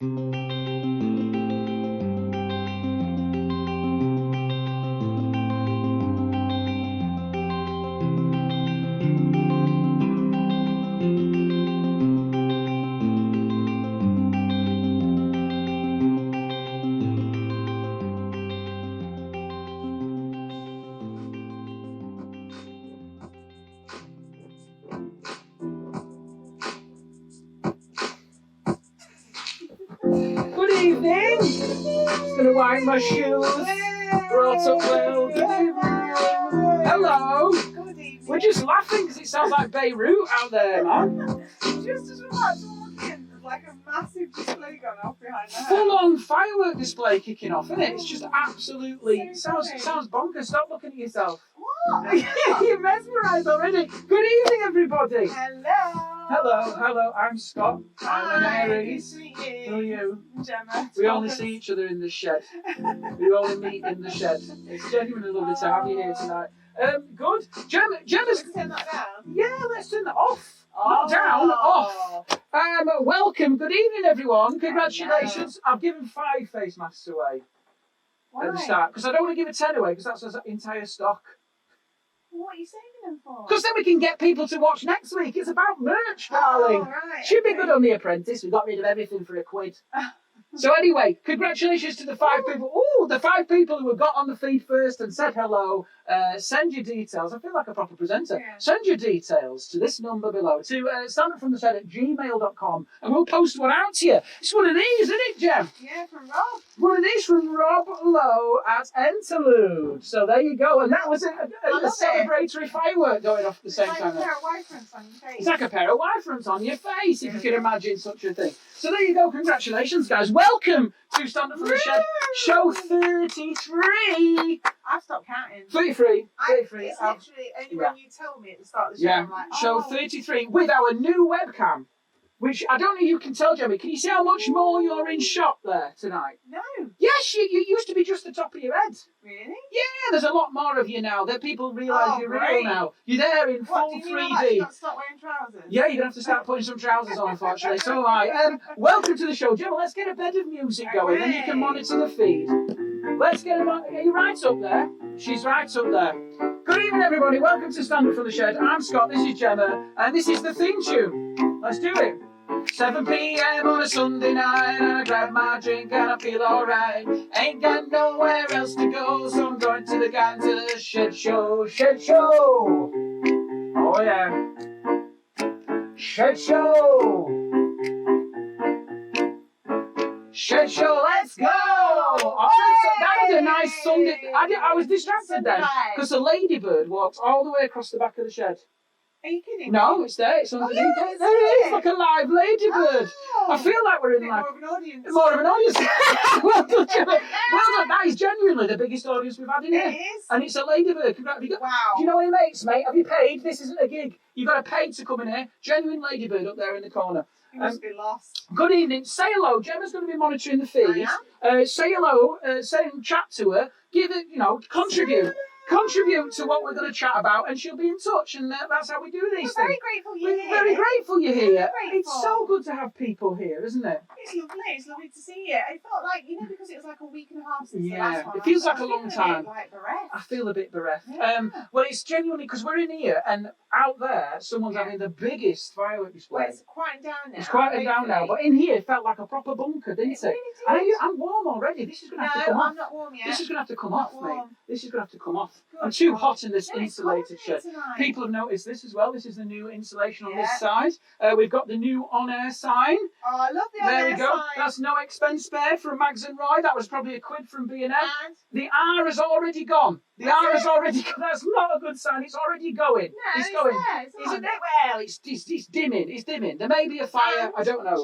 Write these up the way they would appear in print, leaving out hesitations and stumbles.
Good evening. Just gonna wipe my shoes. Brought up well. Good evening. Hello. Good evening. We're just laughing because it sounds like Beirut out there, man. Just as we're about to walk in, there's like a massive display going off behind the house. Full-on firework display kicking off, isn't it? It's just absolutely So sounds bonkers. Stop looking at yourself. What? You're mesmerised already. Good evening, everybody. Hello. I'm Scott. I'm an Aries. Who are you? Gemma. We only see each other in the shed. We only meet in the shed. It's genuinely lovely to have you here tonight. Good. Gemma's. Let's turn that down. Yeah, let's turn that off. Not down, off. Welcome. Good evening, everyone. Congratulations. I've given 5 face masks away at the start because I don't want to give a 10 away because that's our entire stock. What are you saving them for? Because then we can get people to watch next week. It's about merch, darling. Right, Should be good on The Apprentice. We got rid of everything for £1. So anyway, congratulations to the 5 people. Oh, the 5 people who have got on the feed first and said hello. Send your details. I feel like a proper presenter. Yeah. Send your details to this number below to standupfromtheshed@gmail.com and we'll post one out to you. It's one of these, isn't it, Jem? Yeah, from Rob. One of these from Rob Lowe at Interlude. So there you go. And that was a celebratory firework going off at the same It's time. like a pair of Y fronts on your face. It's like a pair of Y-fronts on your face, if you can imagine such a thing. So there you go. Congratulations, guys. Welcome to Stand Up From The Shed, show 33. I've stopped counting. 33. It's literally only when you tell me at the start of the show, Yeah, I'm like, show 33 with our new webcam, which I don't know if you can tell, Jamie. Can you see how much more you're in shot there tonight? No. Yes, you used to be just the top of your head. Really? Yeah, there's a lot more of you now. That people realise you're real great. now. You're there in What, full do you mean 3D. I've actually got to start wearing trousers? Yeah, you're going to have to start putting some trousers on, unfortunately. So am I. Welcome to the show, Gemma. Let's get a bed of music going, then you can monitor the feed. Let's get him. Are you right up there? She's right up there. Good evening, everybody. Welcome to Stand Up From The Shed. I'm Scott, this is Gemma, and this is the theme tune. Let's do it. 7 p.m. on a Sunday night, and I grab my drink and I feel alright. Ain't got nowhere else to go, so I'm going to the gang to the shed show. Shed show! Oh yeah. Shed show! Shed show, let's go! Oh, that was a nice Sunday. I was distracted then because the ladybird walked all the way across the back of the shed. Are you kidding? No, it's there. It's underneath it. There it is, like a live ladybird. I feel like we're in like more of an audience. More of an audience. Well done, Gemma. Well done. That is genuinely the biggest audience we've had in here. It is. And it's a ladybird. Have you got, Wow. Do you know any mates, mate? Have you paid? This isn't a gig. You've got to pay to come in here. Genuine ladybird up there in the corner. You must be lost. Good evening. Say hello. Gemma's going to be monitoring the feed. Say hello. Chat to her. Give it, contribute. Contribute to what we're going to chat about, and she'll be in touch, and that's how we do these things. We're very grateful you're here. Very grateful you're here. Grateful. It's so good to have people here, isn't it? It's lovely. It's lovely to see you. It felt like, because it was like a week and a half since the Yeah, last one. it feels like a I'm long feeling time. bit like bereft. I feel a bit bereft. Yeah. Well, it's genuinely because we're in here, and out there, someone's having the biggest firework display. Well, it's quieting down now. It's quieting down now, but in here it felt like a proper bunker, didn't it? Really did. I'm warm already. This is going to have to come No, off. I'm not warm yet. This is going to have to come I'm off, not mate. warm. This is going to have to come off. Good I'm too God. hot in this No, it's insulated cold shed. tonight. People have noticed this as well. This is the new insulation on this Yeah. side. We've got the new on-air sign. Oh, I love the There we other go. side. That's no expense spare from Mags and Roy. That was probably a quid from B&M. And The R has already gone. The R has already gone. That's not a good sign. It's already going. no, It's going. there. It's Isn't on. it? Well, it's dimming. It's dimming. There may be a fire. And I don't know.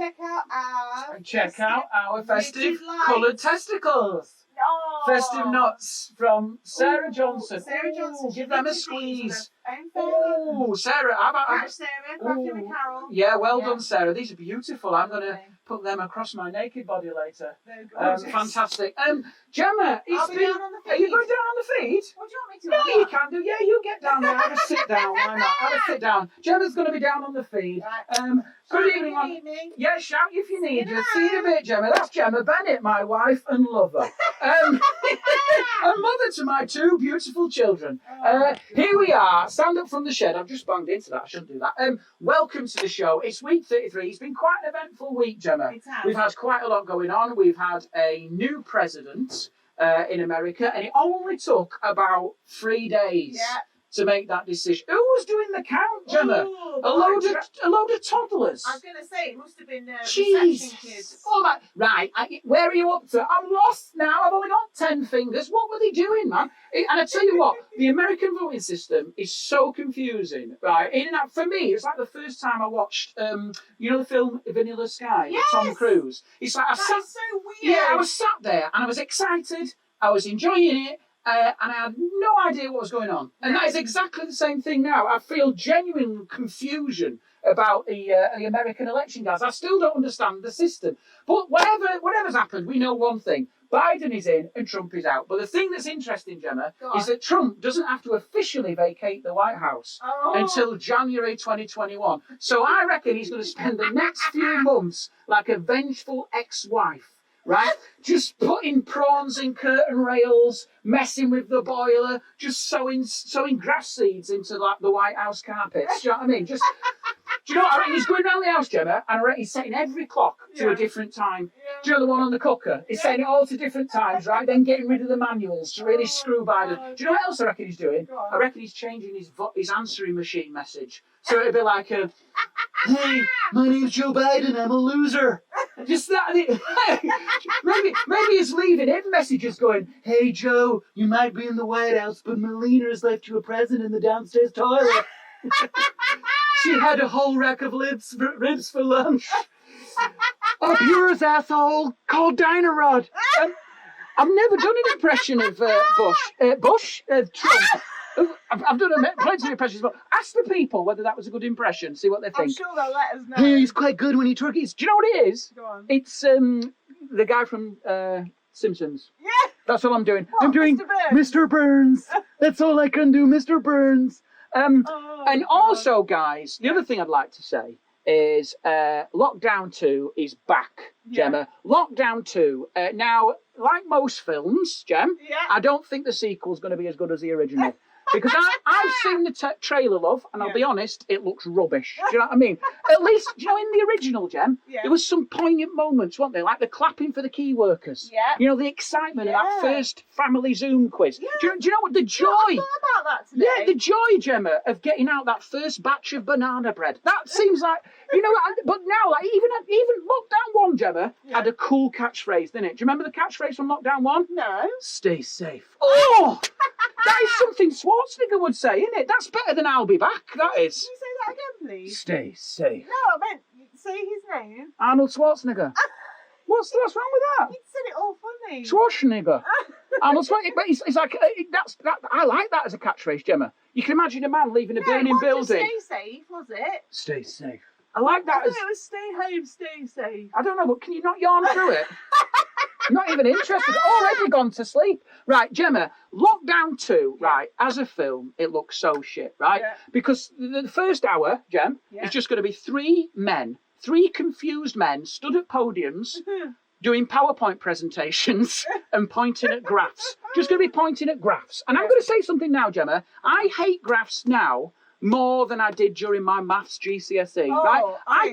Check out our festive knitted lights. coloured testicles. Oh. Festive nuts from Sarah Ooh, Johnson. Sarah Johnson. Ooh, She give them a knitted these squeeze. with her own fabric. Oh, Sarah, how about? Catch Sarah, crafted with Carol. Yeah, well Yeah. done, Sarah. These are beautiful. I'm gonna put them across my naked body later. They're gorgeous. Fantastic. Gemma, I'll be down on the are you feed. going down on the feed? What do you want me to No, do? you can do. Yeah, you get down there. Have a sit down. Why not? Have a sit down. Gemma's going to be down on the feed. Right. Good evening. Good evening. Yeah, shout if you need you it. See you in a bit, Gemma. That's Gemma Bennett, my wife and lover. And mother to my 2 beautiful children. Here we are. Stand up from the shed. I've just banged into that. I shouldn't do that. Welcome to the show. It's week 33. It's been quite an eventful week, Gemma. It has. We've had quite a lot going on. We've had a new president in America, and it only took about 3 days to make that decision. Who was doing the count, Gemma? Ooh, A load of toddlers. I was going to say, it must have been Jeez. reception kids. Oh my, right, where are you up to? I'm lost now. I've only got 10 fingers. What were they doing, man? And I tell you what, the American voting system is so confusing, right? For me, it's like the first time I watched, you know the film Vanilla Sky with Tom Cruise? It's like That's so weird. I was sat there and I was excited. I was enjoying it. And I had no idea what was going on. And that is exactly the same thing now. I feel genuine confusion about the American election, guys. I still don't understand the system. But whatever's happened, we know one thing. Biden is in and Trump is out. But the thing that's interesting, Gemma, is that Trump doesn't have to officially vacate the White House until January 2021. So I reckon he's going to spend the next few months like a vengeful ex-wife. Right? Just putting prawns in curtain rails, messing with the boiler, just sowing grass seeds into like the White House carpets. Do you know what I mean? Do you know what I reckon? He's going around the house, Gemma, and I reckon he's setting every clock to a different time. Do you know the one on the cooker? He's setting it all to different times, right? Then getting rid of the manuals to really screw Biden. Do you know what else I reckon he's doing? I reckon he's changing his answering machine message. So it'd be like hey, my name's Joe Biden, I'm a loser. Just that. Maybe he's leaving him messages going, hey Joe, you might be in the White House, but Melina has left you a present in the downstairs toilet. She had a whole rack of ribs for lunch. Up yours, asshole, called Dynarod. I've never done an impression of Trump. I've done plenty of impressions, but ask the people whether that was a good impression. See what they think. I'm sure they'll let us know. Hey, he's quite good when he turkeys. Do you know what it is? Go on. It's the guy from Simpsons. Yeah. That's what I'm doing. What, I'm doing Mr. Burns. That's all I can do, Mr. Burns. And also, guys, the other thing I'd like to say is Lockdown 2 is back, Gemma. Lockdown 2. Now, like most films, Gem, I don't think the sequel's going to be as good as the original. Because I've seen the trailer, love, and I'll be honest, it looks rubbish. Do you know what I mean? At least, do you know, in the original, Gem, there was some poignant moments, weren't there? Like the clapping for the key workers. Yeah. You know, the excitement of that first family Zoom quiz. Yeah. Do you know what the joy? I thought about that today. Yeah, the joy, Gemma, of getting out that first batch of banana bread. That seems like, you know, but now, like even Lockdown 1, Gemma, had a cool catchphrase, didn't it? Do you remember the catchphrase from Lockdown 1? No. Stay safe. Oh! That is something Schwarzenegger would say, isn't it? That's better than I'll be back, that is. Can you say that again, please? Stay safe. No, I meant say his name. Arnold Schwarzenegger. What's wrong with that? You said it all funny. Schwarzenegger. Arnold Schwarzenegger. But it's like, I like that as a catchphrase, Gemma. You can imagine a man leaving a burning building. Stay safe, was it? Stay safe. I like that I thought it was stay home, stay safe. I don't know, but can you not yarn through it? Not even interested. Already gone to sleep. Right, Gemma, Lockdown 2, right, as a film, it looks so shit, right? Yeah. Because the first hour, Gem, is just going to be three confused men stood at podiums doing PowerPoint presentations and pointing at graphs. Just going to be pointing at graphs. And I'm going to say something now, Gemma. I hate graphs now more than I did during my maths GCSE, right? I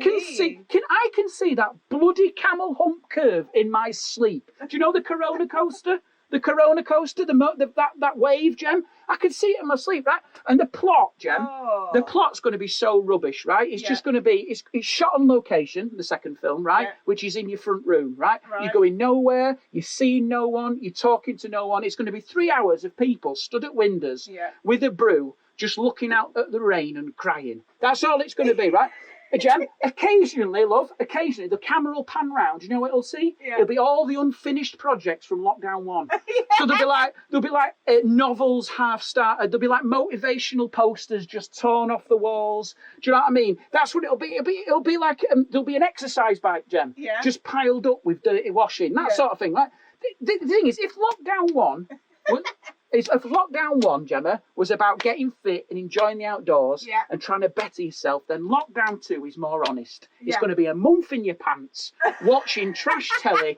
can see that bloody camel hump curve in my sleep. Do you know the Corona coaster? The Corona coaster, that wave, Gem? I can see it in my sleep, right? And the plot, Gem, the plot's going to be so rubbish, right? It's just going to be, it's shot on location, the second film, right? Which is in your front room, right? You're going nowhere, you're seeing no one, you're talking to no one. It's going to be 3 hours of people stood at windows with a brew, just looking out at the rain and crying. That's all it's going to be, right? Jem, occasionally, love, occasionally the camera will pan round. You know what it'll see? Yeah. It'll be all the unfinished projects from lockdown 1. So there'll be like novels half started. There'll be like motivational posters just torn off the walls. Do you know what I mean? That's what it'll be. It'll be like there'll be an exercise bike, Jem, just piled up with dirty washing, that sort of thing. Like the thing is, if lockdown 1. If lockdown 1, Gemma, was about getting fit and enjoying the outdoors and trying to better yourself, then lockdown 2 is more honest. It's going to be a month in your pants, watching trash telly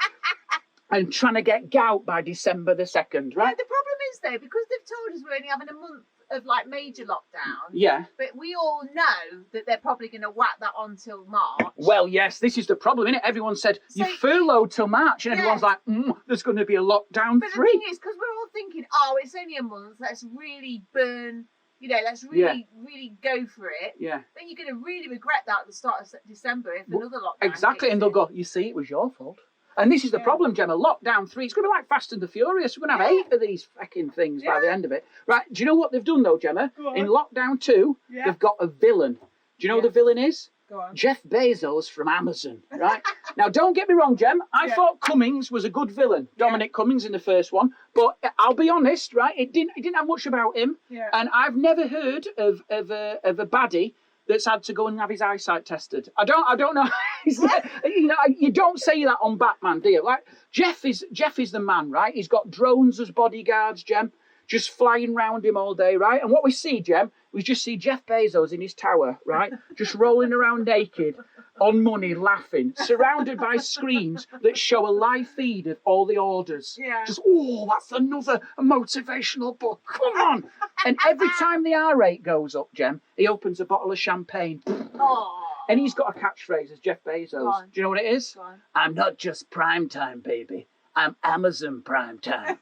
and trying to get gout by December the 2nd, right? Yeah, the problem is, though, because they've told us we're only having a month of, like, major lockdown. Yeah. But we all know that they're probably going to whack that on till March. Well, yes, this is the problem, isn't it? Everyone said, you furloughed till March, and everyone's like, there's going to be a lockdown 3. But the thing is, because we're all thinking, oh, it's only a month, let's really burn, let's really go for it. Yeah. Then you're going to really regret that at the start of December if another lockdown Exactly, and they'll go, you see, it was your fault. And this is the problem, Gemma. Lockdown 3, it's going to be like Fast and the Furious. We're going to have 8 of these fucking things by the end of it. Right, do you know what they've done, though, Gemma? In Lockdown 2, they've got a villain. Do you know who the villain is? Go on. Jeff Bezos from Amazon, right? Now, don't get me wrong, Gem. I thought Cummings was a good villain, Dominic Cummings in the first one. But I'll be honest, right? It didn't have much about him. Yeah. And I've never heard of a baddie that's had to go and have his eyesight tested. I don't know. You don't say that on Batman, do you? Like Jeff is the man, right? He's got drones as bodyguards, Jem, just flying round him all day, right? And what we see, Jem, we just see Jeff Bezos in his tower, right? Just rolling around naked on money, laughing, surrounded by screens that show a live feed of all the orders. Yeah. Just, that's another motivational book. Come on. And every time the R rate goes up, Jem, he opens a bottle of champagne. Oh. And he's got a catchphrase as Jeff Bezos. Do you know what it is? I'm not just prime time, baby. I'm Amazon prime time.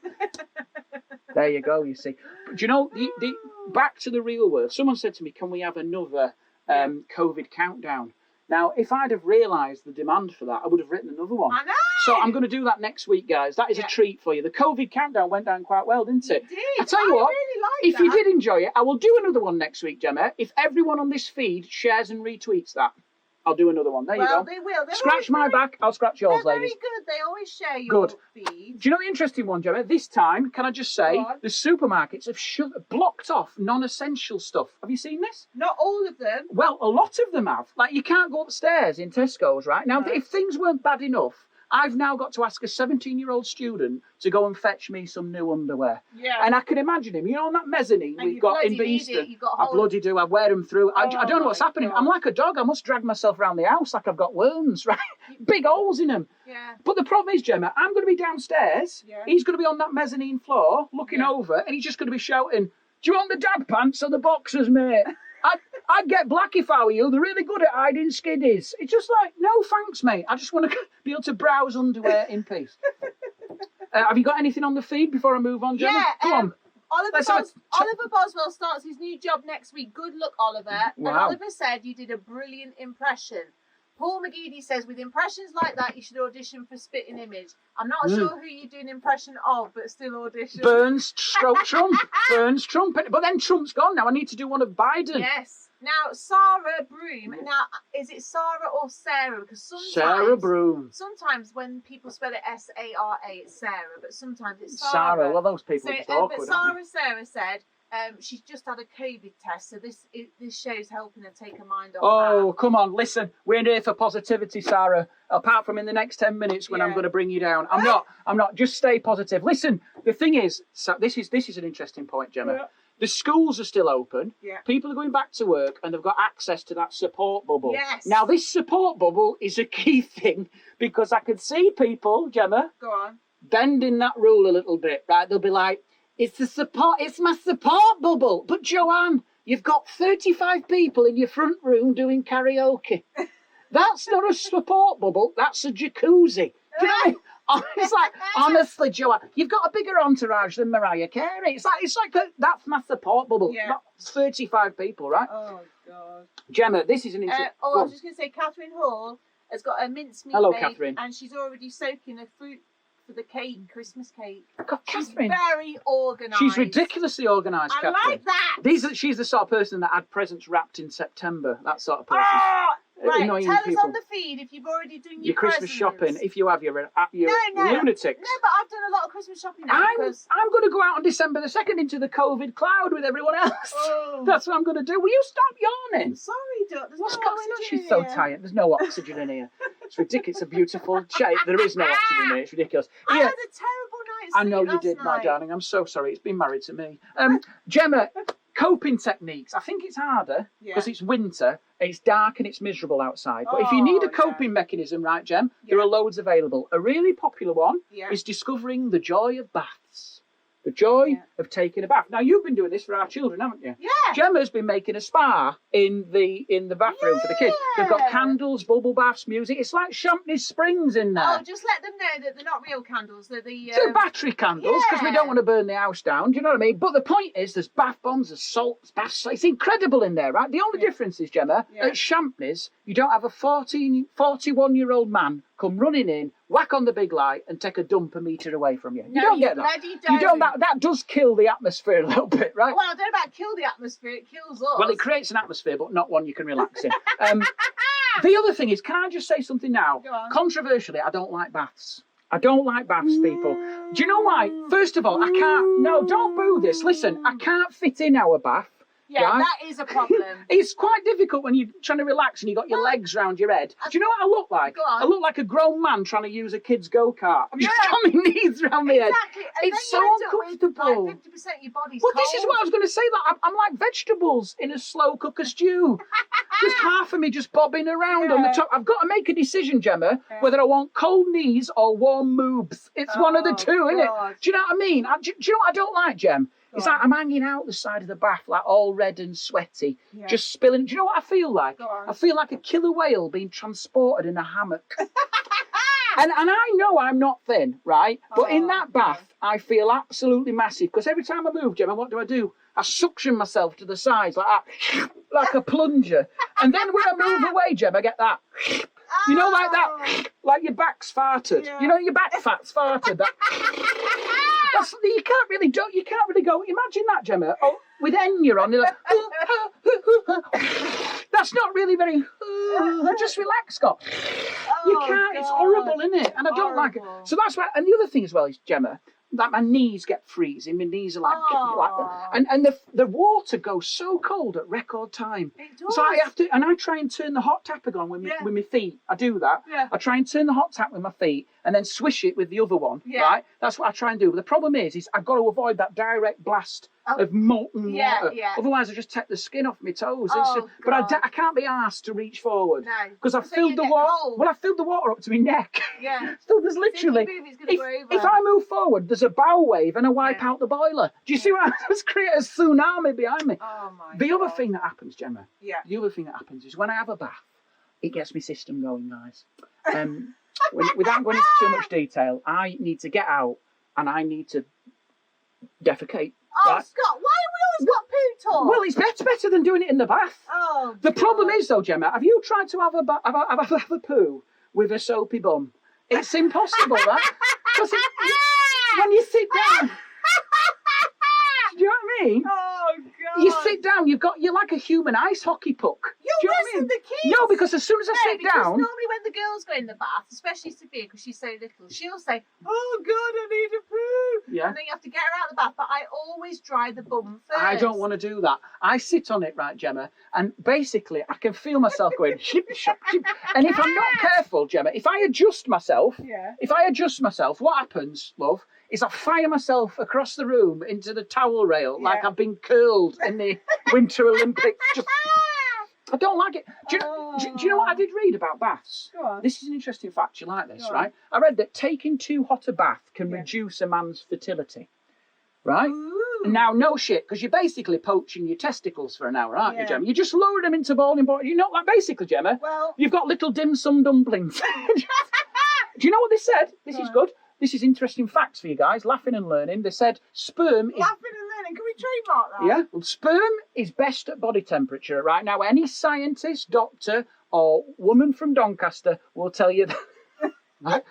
There you go, you see. But do you know, the back to the real world, someone said to me, can we have another COVID countdown? Now, if I'd have realised the demand for that, I would have written another one. I know! So I'm going to do that next week, guys. That is a treat for you. The COVID countdown went down quite well, didn't it? It did. I tell you what, really liked if that. you did enjoy it, I will do another one next week, Gemma. If everyone on this feed shares and retweets that, I'll do another one. There you go. Well, they will. Scratch my back, I'll scratch yours, they're ladies. Very good. They always share your feed. Do you know the interesting one, Gemma? This time, can I just say, the supermarkets have blocked off non-essential stuff. Have you seen this? Not all of them. Well, a lot of them have. Like, you can't go upstairs in Tesco's, right? Now, if things weren't bad enough, I've now got to ask a 17-year-old student to go and fetch me some new underwear. Yeah. And I can imagine him, on that mezzanine we've got in Beeston. I bloody do. I wear them through. I don't know what's happening. I'm like a dog. I must drag myself around the house like I've got worms, right? Big holes in them. Yeah. But the problem is, Gemma, I'm going to be downstairs. Yeah. He's going to be on that mezzanine floor looking over, and he's just going to be shouting, do you want the dad pants or the boxers, mate? I'd get black if I were you. They're really good at hiding skiddies. It's just like, no thanks, mate. I just want to be able to browse underwear in peace. Have you got anything on the feed before I move on, Gemma? Yeah, Come on. Oliver Boswell starts his new job next week. Good luck, Oliver. Wow. And Oliver said you did a brilliant impression. Paul McGeady says, with impressions like that, you should audition for Spitting Image. I'm not sure who you're doing an impression of, but still audition. Burns, stroke Trump. Burns, Trump. But then Trump's gone now. I need to do one of Biden. Yes. Now, Sarah Broom. Now, is it Sarah or Sarah? Because sometimes... Sarah Broom. Sometimes when people spell it S-A-R-A, it's Sarah, but sometimes it's Sarah. Sarah. Well, those people are just awkward, but Sarah said... she's just had a COVID test, so this show's helping her take her mind off. Oh, come on, listen. We're here for positivity, Sarah. Apart from in the next 10 minutes when I'm going to bring you down. I'm not. Just stay positive. Listen, the thing is, so this is an interesting point, Gemma. Yeah. The schools are still open. Yeah. People are going back to work and they've got access to that support bubble. Yes. Now, this support bubble is a key thing because I could see people, Gemma, bending that rule a little bit, right? They'll be like, it's my support bubble. But Joanne, you've got 35 people in your front room doing karaoke. That's not a support bubble, that's a jacuzzi. Do you know what I mean? It's like, honestly, Joanne, you've got a bigger entourage than Mariah Carey. It's like that's my support bubble. Yeah. Not 35 people, right? Oh, God. Gemma, this is an interesting... I was just going to say, Catherine Hall has got a mincemeat Hello, made, Catherine. and she's already soaking her fruit for the cake, Christmas cake. God, she's Catherine. very organised. She's ridiculously organised, Catherine. I like that. She's the sort of person that had presents wrapped in September, that sort of person. Right, annoying tell people. us on the feed if you've already done Your Christmas presents. shopping. If you have, you're No, lunatics. No, but I've done a lot of Christmas shopping now. I'm because... going to go out on December the 2nd into the COVID cloud with everyone else. Oh. That's what I'm going to do. Will you stop yawning? Sorry, Duck. There's What's no going on? oxygen She's so here. tired. There's no oxygen in here. It's ridiculous. It's a beautiful shape. There is no oxygen in here. It's ridiculous. I Yeah, had a terrible night's I know sleep you last did, my night. darling. I'm so sorry. It's been married to me. Gemma, coping techniques. I think it's harder because it's winter, it's dark and it's miserable outside. But if you need a coping mechanism, right, Gem, there are loads available. A really popular one is discovering the joy of baths. The joy of taking a bath. Now, you've been doing this for our children, haven't you? Yeah. Gemma's been making a spa in the bathroom for the kids. They've got candles, bubble baths, music. It's like Champneys Springs in there. Oh, just let them know that they're not real candles. They're the... They're battery candles because we don't want to burn the house down. Do you know what I mean? But the point is, there's bath bombs, there's salts, bath salts. It's incredible in there, right? The only difference is, Gemma, at Champneys, you don't have a 41-year-old man come running in, whack on the big light, and take a dump a metre away from you. You don't get that. You don't. That does kill the atmosphere a little bit, right? Well, I don't know about kill the atmosphere. It kills us. Well, it creates an atmosphere, but not one you can relax in. The other thing is, can I just say something now? Go on. Controversially, I don't like baths. I don't like baths, people. Do you know why? First of all, I can't... No, don't boo this. Listen, I can't fit in our bath. Yeah, right? that is a problem. It's quite difficult when you're trying to relax and you've got your legs round your head. Do you know what I look like? Go on. I look like a grown man trying to use a kid's go-kart. I'm just got my knees round my head. Exactly. And It's then so you end up with, uncomfortable. Like 50% of your body's Well, cold. this is what I was going to say. That I'm like vegetables in a slow cooker stew. Just half of me just bobbing around on the top. I've got to make a decision, Gemma, whether I want cold knees or warm moobs. It's one of the two, isn't it? Do you know what I mean? Do you know what I don't like, Gem? It's like I'm hanging out the side of the bath, like all red and sweaty, just spilling. Do you know what I feel like? I feel like a killer whale being transported in a hammock. and I know I'm not thin, right? But in that bath, I feel absolutely massive because every time I move, Gemma, what do? I suction myself to the sides like that, like a plunger. And then when I move away, Gem, I get that. You know, like that, like your back's farted. You know, your back fat's farted. That. You can't really go. Imagine that, Gemma. Oh, with Enya on, you're like, that's not really very. Just relax, Scott. You can't. It's horrible, isn't it? And I don't like it. So that's why. And the other thing as well is, Gemma, that my knees get freezing. My knees are like and the water goes so cold at record time. It does. So I have to, and I try and turn the hot tap on with my feet. I do that. Yeah. I try and turn the hot tap with my feet and then swish it with the other one. Yeah. Right? That's what I try and do. But the problem is I've got to avoid that direct blast of molten water. Yeah. Otherwise, I just take the skin off my toes. But I can't be asked to reach forward because I've filled the water. Well, I filled the water up to my neck. Yeah. So there's literally. If I move forward, there's a bow wave and I wipe out the boiler. Do you see what I just create a tsunami behind me? Oh my The other thing that happens, Gemma. Yeah. The other thing that happens is when I have a bath, it gets my system going, guys. Without going into too much detail, I need to get out and I need to defecate. Oh, right? Scott, why have we always got poo talk? Well, it's better than doing it in the bath. Oh, the problem is, though, Gemma, have you tried to have a poo with a soapy bum? It's impossible, right? Because when you sit down, do you know what I mean? Oh God! You sit down, you're like a human ice hockey puck. You're worse than the kids. No, because as soon as I sit down, normally when the girls go in the bath, especially Sophia, because she's so little, she'll say, "Oh God, I need a poo," and then you have to get her out of the bath. But I always dry the bum first. I don't want to do that. I sit on it, right, Gemma, and basically I can feel myself going ship, ship, ship. And if I'm not careful, Gemma, if I adjust myself, what happens, love, is I fire myself across the room into the towel rail like I've been curled in the Winter Olympics. I don't like it. Do you know what I did read about baths? Go on. This is an interesting fact. You like this, right? I read that taking too hot a bath can reduce a man's fertility. Right? Ooh. Now, no shit, because you're basically poaching your testicles for an hour, aren't you, Gemma? You just lower them into boiling water. You know, like basically, Gemma, you've got little dim sum dumplings. Do you know what they said? This is good. This is interesting facts for you guys. Laughing and learning. They said sperm is... Laughing and learning. Can we trademark that? Yeah. Well, sperm is best at body temperature. Right now, any scientist, doctor, or woman from Doncaster will tell you that. Right?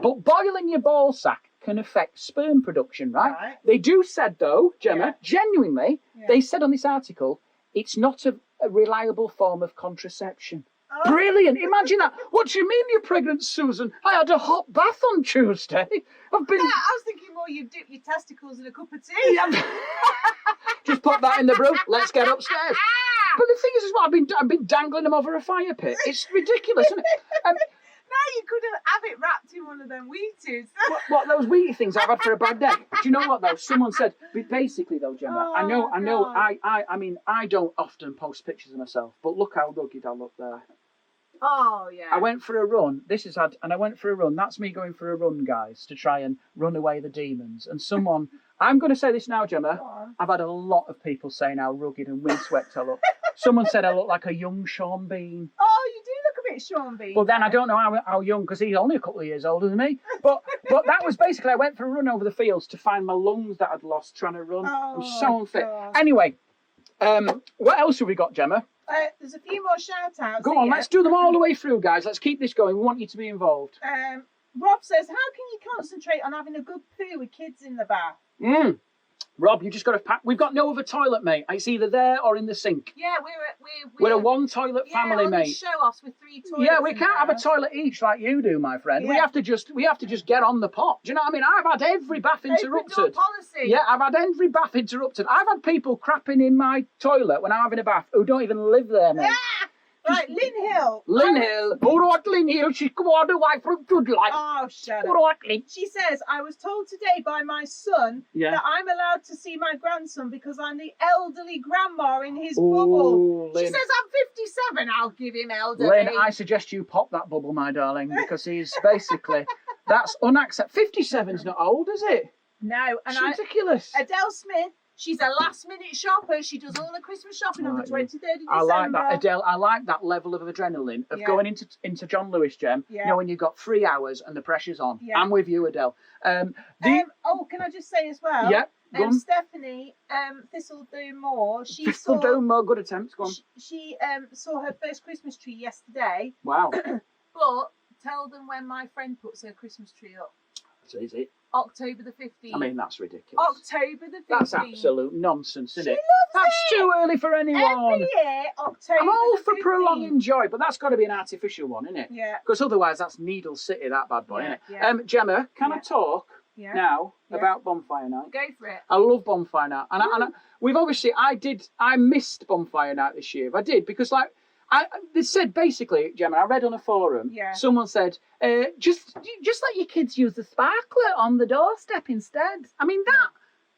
But boiling your ball sack can affect sperm production, right? They do said, though, Gemma, genuinely, they said on this article, it's not a reliable form of contraception. Oh. Brilliant. Imagine that. What do you mean you're pregnant, Susan? I had a hot bath on Tuesday. I've been... Yeah, I was thinking more you dip your testicles in a cup of tea. Yeah. Just pop that in the brew. Let's get upstairs. But the thing is I've been dangling them over a fire pit. It's ridiculous, isn't it? Now you could have it wrapped in one of them Wheaties. What those wheaty things I've had for a bad day. Do you know what though? Someone said, basically though, Gemma, I know. God. I mean, I don't often post pictures of myself, but look how rugged I look there. Oh yeah. I went for a run. I went for a run. That's me going for a run, guys, to try and run away the demons. And someone, I'm going to say this now, Gemma. I've had a lot of people saying how rugged and windswept I look. Someone said I look like a young Sean Bean. Oh, you do look a bit Sean Bean. Well, then I don't know how young, because he's only a couple of years older than me. But that was basically, I went for a run over the fields to find my lungs that I'd lost trying to run. I'm so unfit. God. Anyway, what else have we got, Gemma? There's a few more shout outs. Go on, let's do them all the way through, guys. Let's keep this going. We want you to be involved. Rob says, how can you concentrate on having a good poo with kids in the bath? Rob, you just got to pack. We've got no other toilet, mate. It's either there or in the sink. Yeah, We're a one toilet family, on mate. Show offs with 3 toilets. Yeah, we can't have a toilet each like you do, my friend. Yeah. We have to just get on the pot. Do you know what I mean? I've had every bath interrupted. Open door policy. Yeah, I've had every bath interrupted. I've had people crapping in my toilet when I'm having a bath who don't even live there, mate. Right, Lynn Hill. Lynn Hill. All right, Lynn Hill. She's come all the way from Goodlight. Oh, shut All up. right, Lynn. She says, I was told today by my son that I'm allowed to see my grandson because I'm the elderly grandma in his bubble. Lynn. She says, I'm 57, I'll give him elderly. Lynn, I suggest you pop that bubble, my darling, because he's basically, that's unacceptable. 57's not old, is it? No. And It's ridiculous. Adele Smith, she's a last-minute shopper. She does all the Christmas shopping on the 23rd of December. I like that, Adele. I like that level of adrenaline of going into John Lewis, Gem. Yeah. You know, when you've got 3 hours and the pressure's on. Yeah. I'm with you, Adele. Can I just say as well? Yeah. Go on. Stephanie Thistledown Moore. Thistledown Moore, good attempts. Go on. She saw her first Christmas tree yesterday. Wow. But tell them when my friend puts her Christmas tree up. So is it? October the 15th. I mean, that's ridiculous. October the 15th. That's absolute nonsense, isn't She it? loves That's too early for anyone. Every year, October I'm all the for 15th. prolonging joy, but that's got to be an artificial one, isn't it? Yeah. Because otherwise, that's Needle City, that bad boy, Yeah, isn't it? yeah. Gemma, can I talk now Yeah. about Bonfire Night? Go for it. I love Bonfire Night, and we've obviously I missed Bonfire Night this year. I did because they said basically, Gemma, I read on a forum. Yeah. Someone said just let your kids use the sparkler on the doorstep instead. I mean that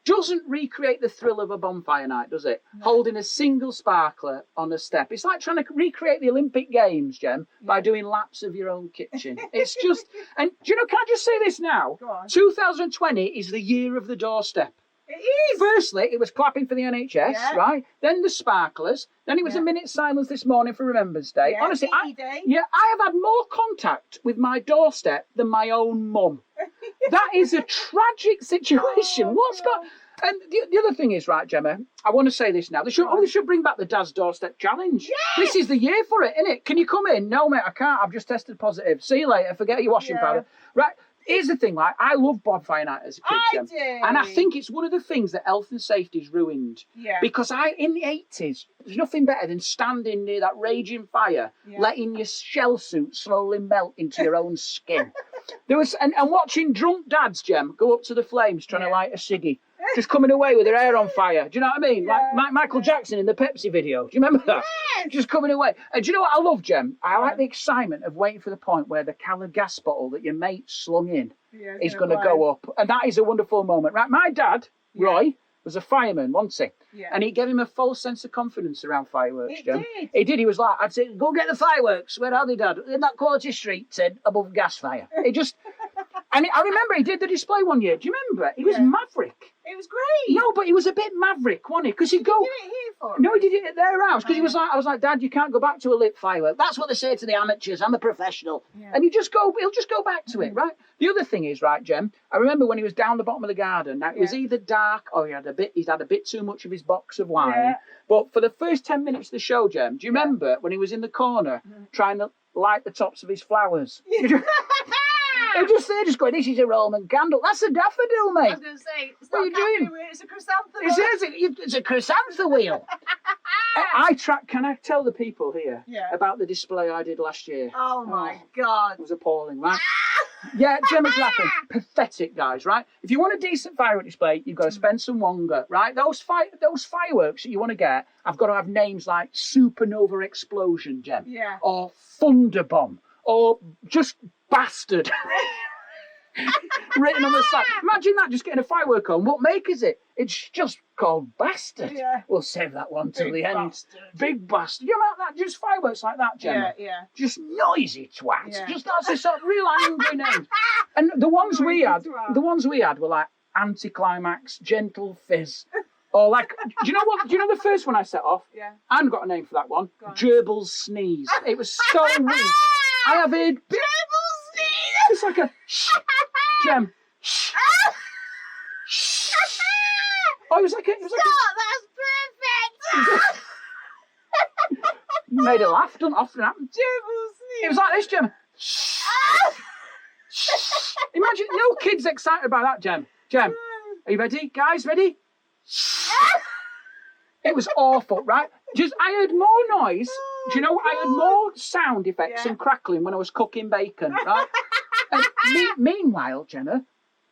doesn't recreate the thrill of a bonfire night, does it? No. Holding a single sparkler on a step. It's like trying to recreate the Olympic Games, Gem, by doing laps of your own kitchen. It's just, and do you know, can I just say this now? Go on. 2020 is the year of the doorstep. It is. Firstly, it was clapping for the NHS, right? Then the sparklers. Then it was a minute's silence this morning for Remembrance Day. Yeah, Honestly, I Day. have had more contact with my doorstep than my own mum. That is a tragic situation. What's got... And the other thing is, right, Gemma, I want to say this now. They should bring back the Dad's Doorstep Challenge. Yes! This is the year for it, isn't it? Can you come in? No, mate, I can't. I've just tested positive. See you later. Forget your washing powder. Right. Here's the thing, like, I love bonfire night as a kid, Gem. do. And I think it's one of the things that health and safety's ruined. Yeah. Because in the 80s, there's nothing better than standing near that raging fire, letting your shell suit slowly melt into your own skin. There was and watching drunk dads, Gem, go up to the flames trying to light a ciggy. Just coming away with their hair on fire. Do you know what I mean? Like Michael Jackson in the Pepsi video. Do you remember that? Yes. Just coming away. And do you know what I love, Gem? I like the excitement of waiting for the point where the can of gas bottle that your mate slung in is going to go up. And that is a wonderful moment. Right? My dad, Roy, was a fireman, wasn't he? Yeah. And it gave him a false sense of confidence around fireworks, Gem. He did. He was like, I'd say, go get the fireworks. Where are they, Dad? In that Quality Street, said, above gas fire. It just... And I remember he did the display one year. Do you remember? He was maverick. It was great. No, but he was a bit maverick, wasn't he? Because he'd go... Did it here for No, he did it at their house. Because I was like, Dad, you can't go back to a lit firework. That's what they say to the amateurs. I'm a professional. Yeah. And he'll just go back to it, right? The other thing is, right, Gem, I remember when he was down the bottom of the garden, now it was either dark or he'd had a bit too much of his box of wine. Yeah. But for the first 10 minutes of the show, Gem, do you remember when he was in the corner trying to light the tops of his flowers? They're just going, this is a Roman candle. That's a daffodil, mate. I was going to say, it's what not are you doing? It's a chrysanthemum. It's a chrysanthemum wheel. Can I tell the people here Yeah. about the display I did last year? Oh my God. It was appalling, right? Yeah, Gemma's laughing. Pathetic, guys, right? If you want a decent firework display, you've got to spend some longer, right? Those fireworks that you want to get, I've got to have names like Supernova Explosion, Gem. Yeah. Or Thunderbomb. Or just Bastard. Written on the side. Imagine that, just getting a firework on. What make is it? It's just called Bastard. Yeah. We'll save that one till Big the end. bastard. Big Bastard. You know that? Just fireworks like that, Gemma. Yeah. Just noisy twats. Yeah. Just that's a sort of real angry name. And the ones we had were like Anticlimax, Gentle Fizz, or like, do you know what? Do you know the first one I set off? Yeah. I haven't got a name for that one. Go on. Gerbil's Sneeze. It was so weak. I have heard Gerbil's Sneeze. it's like a shh, Gem. Shh. Shh. Oh, it was like a. That's perfect. You made her laugh. Doesn't often happen. Gerbil's Sneeze. It was like this, Gem. Imagine no kids excited about that, Gem. Gem, are you ready, guys? Ready? It was awful, right? Just I heard more noise. Do you know? I heard more sound effects and crackling when I was cooking bacon, right? And meanwhile, Gemma,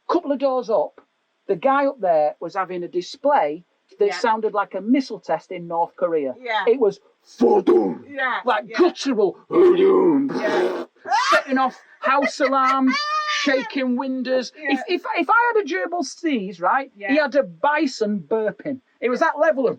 a couple of doors up, the guy up there was having a display that sounded like a missile test in North Korea. Yeah. It was Fodum, like guttural, setting off house alarms, shaking windows. Yeah. If I had a gerbil sneeze, right, he had a bison burping. It was that level of.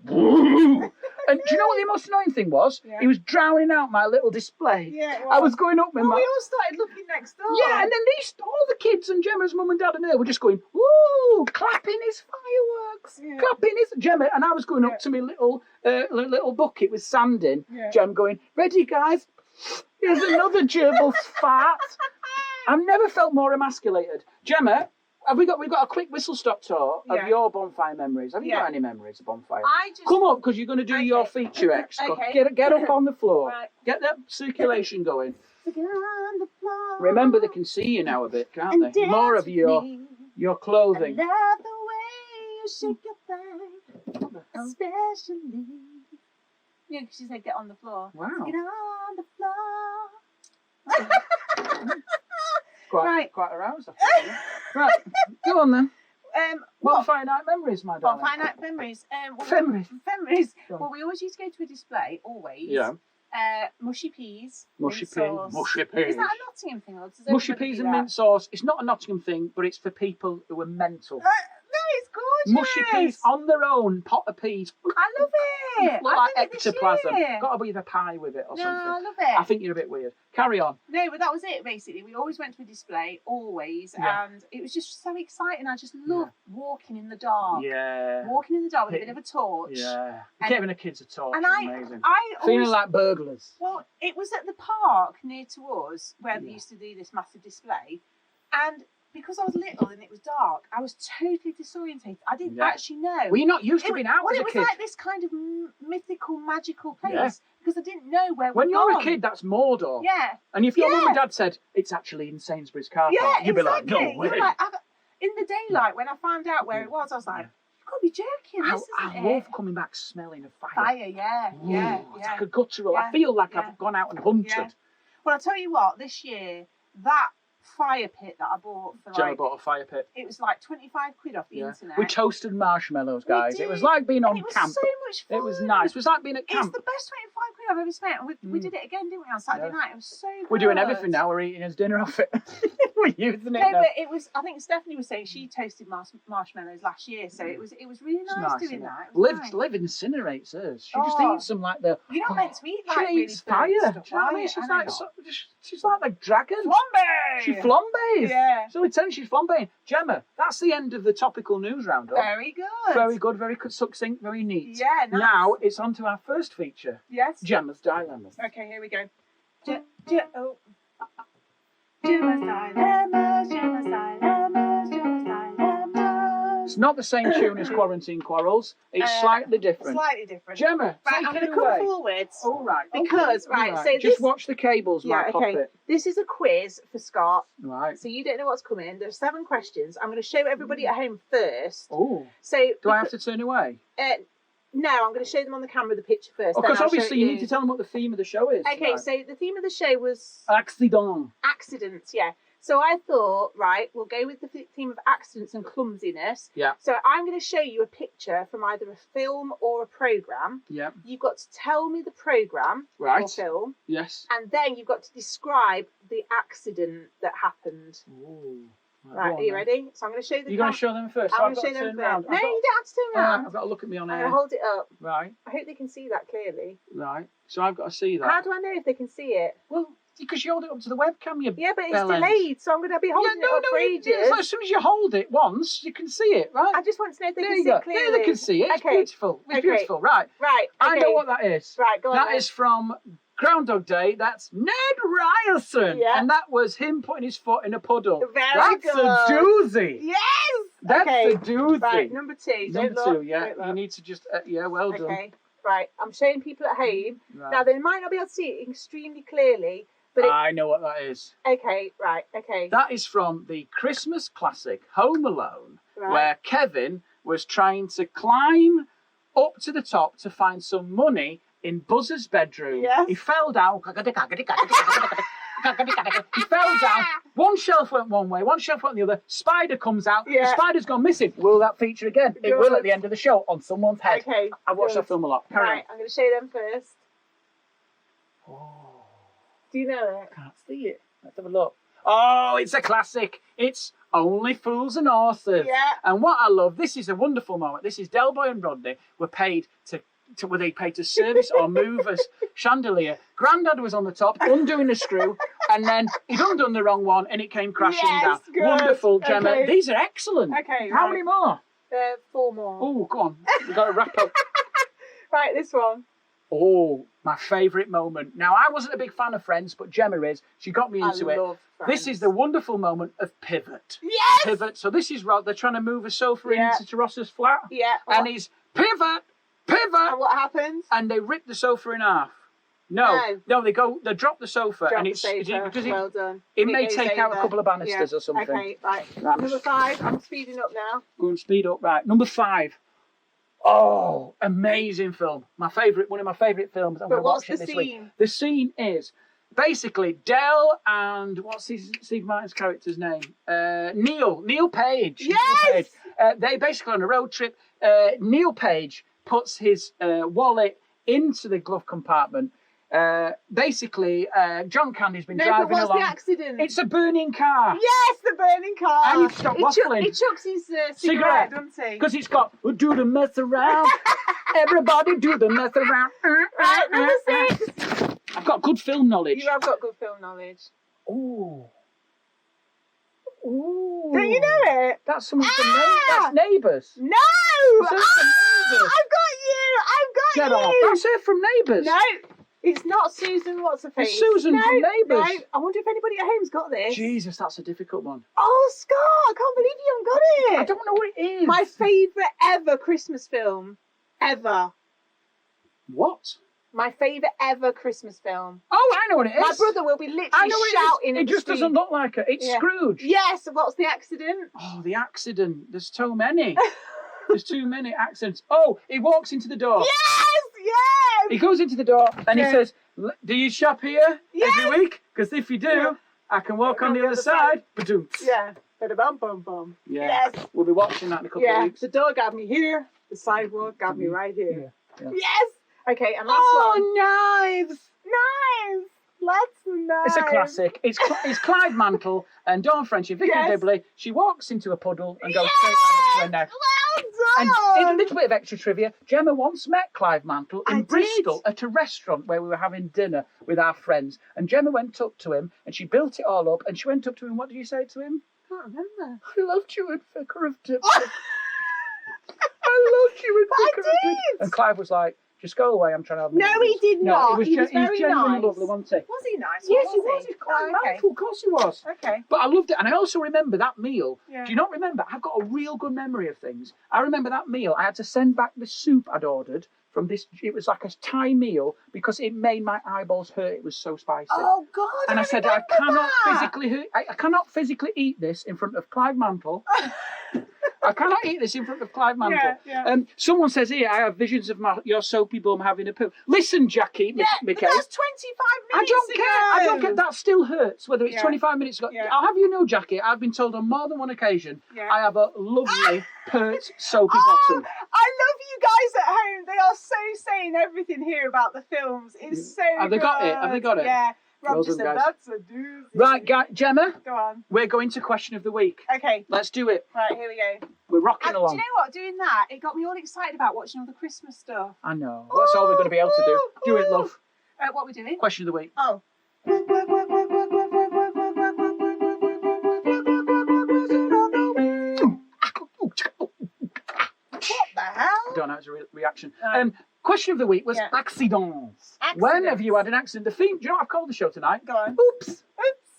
And do you know what the most annoying thing was? Yeah. He was drowning out my little display. Yeah, I was going up with Well, my. we all started looking next door. Yeah, and then all the kids and Gemma's mum and dad and her were just going, woo, clapping his fireworks, clapping his Gemma, and I was going up to my little bucket with sand in. Yeah. Gem going, ready guys? Here's another gerbil fart. I've never felt more emasculated. Gemma, we've got a quick whistle stop tour of your bonfire memories. Have you got any memories of bonfire? Come up, because you're going to do your feature X. Okay. Get up on the floor. Right. Get that circulation going. Get on the floor. Remember, they can see you now a bit, can't they? More of your clothing. I love the way you shake your thing, especially. Yeah, because she said get on the floor. Wow. Get on the floor. Quite aroused. I think. Right, go on then. Bonfire night memories, my darling. Bonfire night memories. Memories. Well, we always used to go to a display, always. Yeah. Mushy peas. Mushy mint sauce. Mushy peas. Is that a Nottingham thing? Or does Mushy everybody peas do and that? mint sauce. It's not a Nottingham thing, but it's for people who are mental. No, it's gorgeous. Mushy peas on their own, pot of peas. I love it. Look I like did it this ectoplasm. year. Got to be the pie with it or No, something. I love it. I think you're a bit weird. Carry on. No, but that was it basically. We always went to a display, always, and it was just so exciting. I just loved walking in the dark. Yeah. Walking in the dark with a bit of a torch. Yeah. And- Giving the kids a torch And is amazing. I Feeling always, like burglars. well, it was at the park near to us where they used to do this massive display, and because I was little and it was dark, I was totally disorientated. I didn't actually know. Well, you're not used to being out Well, as it a was kid. like this kind of mythical, magical place Yeah. because I didn't know where When we'd you're gone. a kid, that's Mordor. Yeah. And if your mum Yeah. and dad said, it's actually in Sainsbury's car Yeah, park, you'd be like, exactly. no way. You're like, in the daylight, when I found out where it was, I was like, you've got to be joking. This I isn't love it. coming back smelling of fire. Fire, yeah. It's like a guttural. Yeah, I feel like yeah. I've gone out and hunted. Yeah. Well, I'll tell you what, this year, that fire pit that I bought for Gemma like, bought a fire pit. it was like 25 quid off the internet. We toasted marshmallows, guys. It was did. like being And on it was camp. so much fun. It was nice. It was like being at It's camp. the best 25 quid I've ever spent. And we did it again, didn't we, on Saturday night? It was so good. We're doing everything now. We're eating his dinner off it. We're using it No, now. but it was. I think Stephanie was saying she toasted marshmallows last year, so it was really It's nice, nice, doing isn't it? that. It was nice. Liv incinerates hers. She just Oh. eats them like the. You're not meant to eat like She really eats burnt fire. Do you stuff, know what I are mean? you? She's I like know. she's like the dragon. Flambe. She flambés. Yeah. So we tell you she's flambéing. Gemma, that's the end of the topical news roundup. Very good. Very good, very succinct, very neat. Yeah. Nice. Now it's on to our first feature, Yes. Gemma's Dilemmas. Okay, here we go. Gemma's dilemmas, Gemma's dilemmas, Gemma's dilemmas. It's not the same tune as Quarantine Quarrels. It's slightly different. Slightly different. Gemma, Right, take I'm it going to away. come forwards. All right. Because, okay, right, all so just this- watch the cables, my puppet. This is a quiz for Scott. Right. So you don't know what's coming. There's 7 questions. I'm going to show everybody at home first. Oh. So Do I have to turn away? No, I'm going to show them on the camera the picture first. Because then I'll obviously show you need to tell them what the theme of the show is. Okay, Right. so the theme of the show was Accident. accidents, yeah. So I thought, right, we'll go with the theme of accidents and clumsiness. Yeah. So I'm going to show you a picture from either a film or a programme. Yeah. You've got to tell me the programme or Right. film, Yes. and then you've got to describe the accident that happened. Ooh. Right, are you ready? So I'm going to show you the You're going to show them first. I'm so going I've to got show to them turn first. round. No, you don't have to turn around. I've got to look at me on I'm air. going to hold it up. Right. I hope they can see that clearly. Right. So I've got to see that. How do I know if they can see it? Well, because you hold it up to the webcam, you Yeah, but it's bellend. delayed, so I'm going to be holding it up for ages. it's like as soon as you hold it once, you can see it, right? I just want to know if they there can you see go. it clearly. There they can see it. It's Okay. beautiful. It's Okay. beautiful. Right. Right. I okay. know what that is. Right, go on. That then. is from Groundhog Day. That's Ned Ryerson. Yeah. And that was him putting his foot in a puddle. Very That's good. a doozy. Yes! That's okay. a doozy. Right, number two. Number Don't two, look. yeah. Don't look. You need to just, yeah, well done. Okay. Right, I'm showing people at home. Right. Now, they might not be able to see it extremely clearly, but I know what that is. okay, right, okay. That is from the Christmas classic Home Alone, Right. where Kevin was trying to climb up to the top to find some money in Buzz's bedroom. Yes. He fell down. He fell down. One shelf went one way, one shelf went the other. Spider comes out. Yeah. The spider's gone missing. Will that feature again? It will at the end of the show on someone's head. Okay. I've watched good. that film a lot. Carry Right, I'm going to show them first. on. Oh, Do you know it? can't see it. Let's have a look. Oh, it's a classic. It's Only Fools and Horses. Yeah. And what I love, this is a wonderful moment. This is Delboy and Rodney were paid were they paid to service or move a chandelier. Grandad was on the top, undoing a screw, and then he'd undone the wrong one and it came crashing Yes, down. good. Wonderful, Gemma. Okay. These are excellent. Okay, How right. many more? 4 more. Oh, go on. We've got to wrap up. Right, this one. Oh, my favourite moment. Now, I wasn't a big fan of Friends, but Gemma is. She got me into I it. love This is the wonderful moment of pivot. Yes! Pivot. So this is Rod. They're trying to move a sofa Yeah. into Ross's flat. Yeah. And he's pivot, and pivot, what happens? and they rip the sofa in half. No, they drop the sofa, Drop and the it's sofa. because Well done. it may goes take out a over. couple of banisters Yeah. or something. Okay, right. Right. Number 5. I'm speeding up now. Go and speed up. Right, number 5. Oh, amazing film. One of my favourite films. I'm going But to what's watch it the this week. scene? The scene is basically Del and what's Steve Martin's character's name? Neil Page. Yes! Neil Page. They basically on a road trip. Neil Page puts his wallet into the glove compartment. Basically, John Candy's been No, driving but what's along. the accident? It's a burning car. Yes, the burning car. And you've stopped waffling. He chucks his Cigarette. cigarette, doesn't he? Because it's got do the mess around. Everybody do the mess around. Right, number 6. I've got good film knowledge. You have got good film knowledge. Ooh. Ooh. Don't you know it? That's someone from Ah! That's Neighbours. No! Is that from Neighbours? I've got you! I've got Get you! off. That's her from Neighbours. No, it's not Susan. What's her face? It's Susan no, from Neighbours. No, I wonder if anybody at home's got this. Jesus, that's a difficult one. Oh, Scott! I can't believe you haven't got I it. don't know what it is. My favourite ever Christmas film, ever. What? My favourite ever Christmas film. Oh, I know what it is. My brother will be I literally know what shouting it at is. It the just screen. doesn't look like it. It's Yeah. Scrooge. Yes. What's the accident? Oh, the accident. There's too many. There's too many accidents. Oh, he walks into the door. Yes. Yes. He goes into the door and Yeah. he says, do you shop here Yes. every week? Because if you do, Yeah. I can walk on the other side. Ba-doom. Yeah. Bum bum bum. Yeah. Yes. We'll be watching that in a couple Yeah. of weeks. The door got me here. The sidewalk got me right here. Yeah. Yes. Okay, and last one. knives! Nice. Lots of knives. It's a classic. It's Clyde Mantle and Dawn French and Vicky Yes. Dibley. She walks into a puddle and goes Yes! straight down up to her neck. Well And done. a little bit of extra trivia. Gemma once met Clive Mantle in I did. Bristol at a restaurant where we were having dinner with our friends. And Gemma went up to him and she built it all up. And she went up to him. What did you say to him? I can't remember. I loved you in Vicar of Dibley. I loved you in But I Vicar of Dibley. did. And Clive was like, just go away. I'm trying to have No, noodles." he did No, not. he was, He was he was very genuinely nice. lovely, wasn't he? Was he nice? Yes, What he was. He's Clive Oh, okay. Mantle. Of course he was. Okay. But I loved it. And I also remember that meal. Yeah. Do you not remember? I've got a real good memory of things. I remember that meal. I had to send back the soup I'd ordered from this. It was like a Thai meal because it made my eyeballs hurt. It was so spicy. Oh God! And I said, I remember cannot that. physically, I cannot physically eat this in front of Clive Mantle. I cannot eat this in front of Clive Mantle. Yeah. Someone says here, I have visions of your soapy bum having a poo. Listen, Jackie, Yeah, but Michael. that's 25 minutes I don't care. That still hurts, whether it's Yeah. 25 minutes ago. Yeah. I'll have you know, Jackie, I've been told on more than one occasion, Yeah. I have a lovely, pert, soapy Oh, bottom. I love you guys at home. They are so saying everything here about the films. It's so Have they got it? Have they got it? Yeah. Rob Well just done, said, guys. that's a doozy. Right, Gemma, Go on. we're going to question of the week. Okay. Let's do it. Right, here we go. We're rocking And do along. you know what? Doing that, it got me all excited about watching all the Christmas stuff. I know. That's all we're going to be able to do. Do it, love. What are we doing? Question of the week. Oh. What the hell? I don't know, it's a reaction. Right. Question of the week was Yeah. accidents. When have you had an accident? The theme, do you know what I've called the show tonight? Go on. Oops. Oops.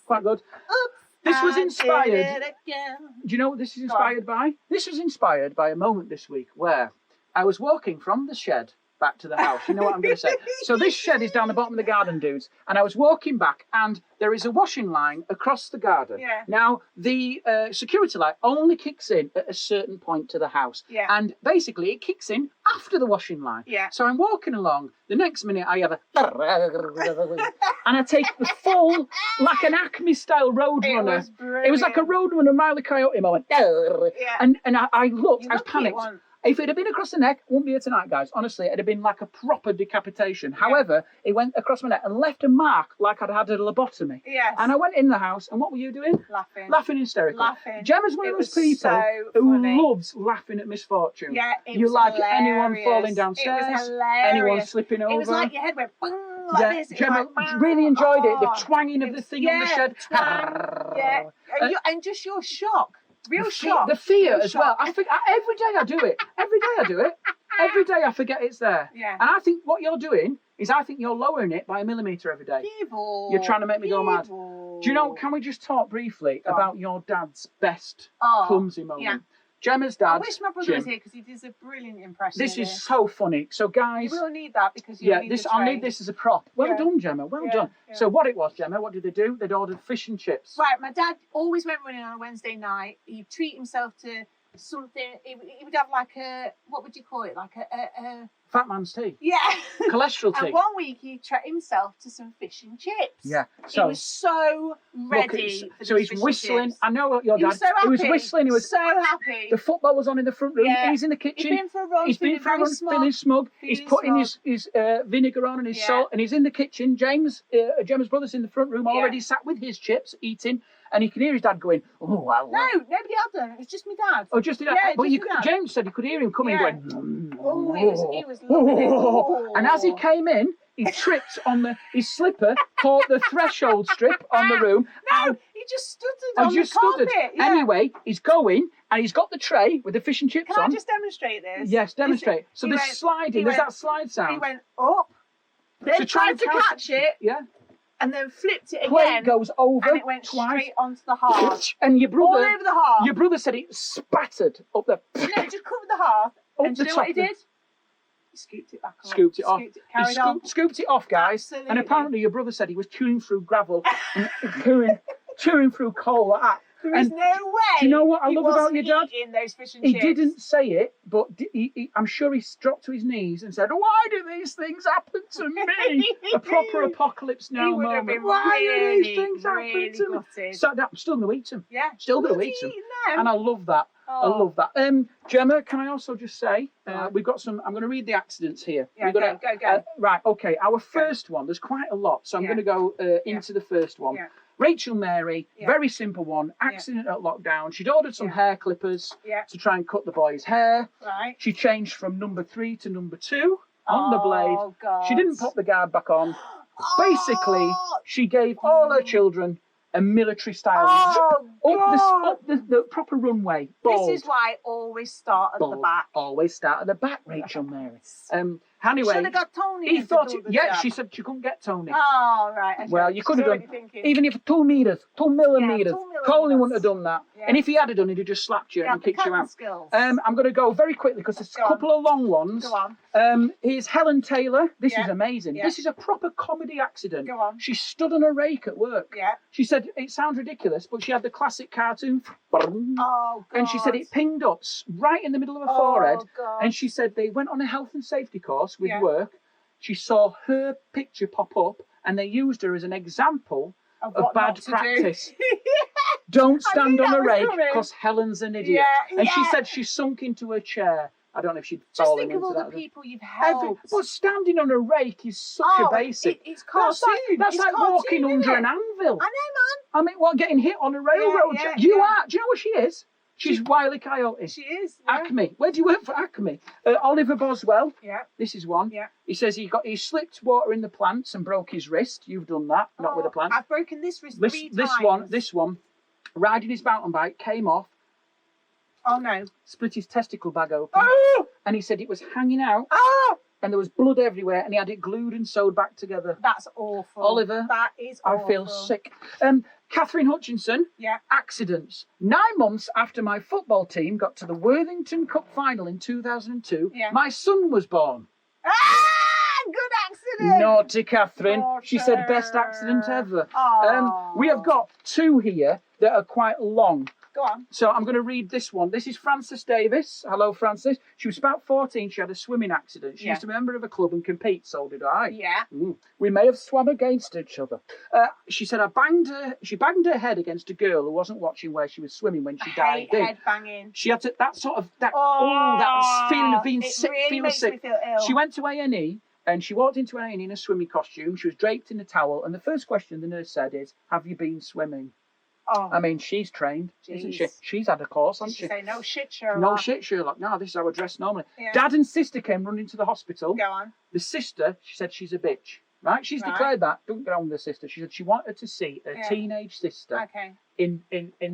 Quite good. Oops. This was I inspired. did it again. Do you know what this is Go on. inspired by? This was inspired by a moment this week where I was walking from the shed back to the house. You know what I'm going to say. So this shed is down the bottom of the garden, dudes. And I was walking back and there is a washing line across the garden. Yeah. Now, the security light only kicks in at a certain point to the house. Yeah. And basically it kicks in after the washing line. Yeah. So I'm walking along. The next minute I have a... and I take the full, like an Acme style roadrunner. It was like a roadrunner, Mile the Coyote moment. Yeah. And I looked, You I was lucky it panicked. wasn't. If it had been across the neck, I wouldn't be here tonight, guys. Honestly, it'd have been like a proper decapitation. However, it went across my neck and left a mark like I'd had a lobotomy. Yes. And I went in the house, and what were you doing? Laughing. Laughing hysterically. Laughing. Gemma's one It of those was people so who funny. loves laughing at misfortune. Yeah, it You was like anyone hilarious. falling downstairs, It was hilarious. anyone slipping over. It was like your head went boom like Yeah, this. It was Gemma like, really enjoyed it. The oh. twanging of the thing on the shed. Yeah, and just your shock. Real shock. The fear Real as well. shock. Every day I do it. Every day I do it. Every day I forget it's there. Yeah. And I think what you're doing is I think you're lowering it by a millimetre every day. Evil. You're trying to make me go mad. Evil. Do you know, can we just talk briefly Go on. about your dad's best Oh, clumsy moment? yeah. Gemma's I dad, wish my brother Jim. was here because he does a brilliant impression. This of is so funny. So You guys, will need that because you need this the I'll tray. need this as a prop. Well Yeah. done, Gemma. Well Yeah, done. yeah. So what it was, Gemma, what did they do? They'd ordered fish and chips. Right, my dad always went running on a Wednesday night. He'd treat himself to something. He would have like a, what would you call it? Like a Fat man's tea. yeah. Cholesterol tea. And one week he treated himself to some fish and chips. Yeah. He So was so look, ready. for so these he's fish and whistling. chips. I know what your He dad. was so happy. He was whistling. He was so happy. The football was on in the front room. Yeah. He's in the He's kitchen. been for a run. He's been for a run, feeling smug. He's feeling putting smug. his vinegar on and his Yeah. salt, and he's in the kitchen. Gemma's brother's in the front room, already sat with his chips, eating, and he can hear his dad going, "Oh, wow." No, nobody had them. It was just my dad. Oh, just Yeah, but just my dad. James said he could hear him coming, Yeah. going. Oh, he was loving it. Oh. And as he came in, he tripped on his slipper, caught the threshold strip on the room. No, and he just stuttered I on just the carpet. stuttered. Yeah. Anyway, he's going, and he's got the tray with the fish and chips Can I on. just demonstrate this? Yes, demonstrate. So he there's went- sliding. he There's went- that slide sound. He went up, then So try tried and to count- catch it, Yeah. and then flipped it Plate again, goes over and it went twice. straight onto the hearth. And your All brother, over the hearth. your brother said it spattered up the. No, just covered the hearth. Up And do the you know what he top of did? He scooped it back on. Scooped it off. Carried on. Scooped it off, guys. Absolutely. And apparently your brother said he was chewing through gravel and chewing through coal like that. There is And no way. do you know what I he love about wasn't your dad? eating those fish and He chips. didn't say it, but I'm sure he dropped to his knees and said, "Why do these things happen to me?" A proper apocalypse now He would have moment. been Why do really, these things happen really to me? gutted. So I'm still going to eat them. Yeah. Still gonna Bloody eat 'em. eating them. And I love that. I Oh. love that. Gemma, can I also just say, Yeah. we've got some, I'm going to read the accidents here. Yeah, We've got go. right, okay. Our first one, there's quite a lot, so I'm Yeah. going to go into the first one. Yeah. Rachel Mary, Yeah. very simple one, accident at lockdown. She'd ordered some Yeah. hair clippers Yeah. to try and cut the boy's hair. Right. She changed from number 3 to number 2 on the blade. Oh, God. She didn't pop the guard back on. Basically, Oh, she gave all her children a military style oh, up the proper runway. Bald. This is why I always start at the Bald. back. Always start at the back, Rachel Mary. Anyway, Should have got Tony. he in to thought, do the yeah, job. she said she couldn't get Tony. Oh, right. Okay. Well, you could have She's done, already thinking. even if 2 meters, 2 millimeters. 2 millimeters. Colin wouldn't have done that. Yeah. And if he had done, he'd have just slapped you Yeah, and kicked you out. skills. I'm going to go very quickly because there's a Go on. couple of long ones. Go on. Here's Helen Taylor. This Yeah. is amazing. Yeah. This is a proper comedy accident. Go on. She stood on a rake at work. Yeah. She said it sounds ridiculous, but she had the classic cartoon. Oh, God. And she said it pinged up right in the middle of her Oh, forehead. God. And she said they went on a health and safety course with Yeah. work. She saw her picture pop up and they used her as an example of what bad not to do. practice. Don't stand knew on that a was rake coming. because Helen's an idiot. Yeah, And she yeah. said she sunk into her chair. I don't know if she'd Just fallen think of into all that. the people you've helped. But standing on a rake is such a basic. It's That's cartoon. like It's walking cartoon, under innit? an anvil. I know, I mean, what, getting hit on a railroad? yeah, You yeah. are. Do you know what she is? She's Wile E. Coyote. man. She is. Yeah. Acme. Where do you work for Acme? Oliver Boswell. Yeah. This is one. Yeah. He says he slipped water in the plants and broke his wrist. You've done that, not with a plant. I've broken this wrist 3 times. This one, riding his mountain bike, came off, Oh, no. split his testicle bag open, Oh! and he said it was hanging out, Oh! and there was blood everywhere, and he had it glued and sewed back together. That's awful. Oliver, That is I awful. feel sick. Catherine Hutchinson, Yeah. accidents. 9 months after my football team got to the Worthington Cup final in 2002, Yeah. my son was born. Ah! Good accident! Naughty Catherine. Daughter. She said best accident ever. Aw. We have got 2 here that are quite long. Go on. So I'm going to read this one. This is Frances Davis. Hello, Frances. She was about 14. She had a swimming accident. She Yeah. used to be a member of a club and compete. So did I. Yeah. We may have swum against each other. She said she banged her head against a girl who wasn't watching where she was swimming when she dived in. Head banging. She had to, that Oh, feeling of being it sick, really feeling makes sick. me feel ill. She went to A&E and she walked into A&E in a swimming costume. She was draped in a towel. And the first question the nurse said is, have you been swimming? Oh. I mean, she's trained, isn't she? Jeez. She's had a course, Did hasn't she she? say no shit, Sherlock? No shit, Sherlock. No, this is how I dress normally. Yeah. Dad and sister came running to the hospital. Go on. The sister, she said she's a bitch. Right? She's Right. declared that. Don't get on with the sister. She said she wanted to see her Yeah. teenage sister Okay. in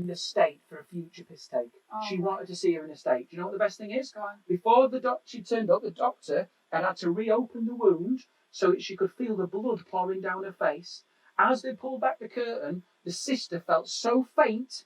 the state for a future piss take. Oh, She right. wanted to see her in a state. Do you know what the best thing is? Go on. Before she turned up, the doctor had to reopen the wound so that she could feel the blood pouring down her face. As they pulled back the curtain, the sister felt so faint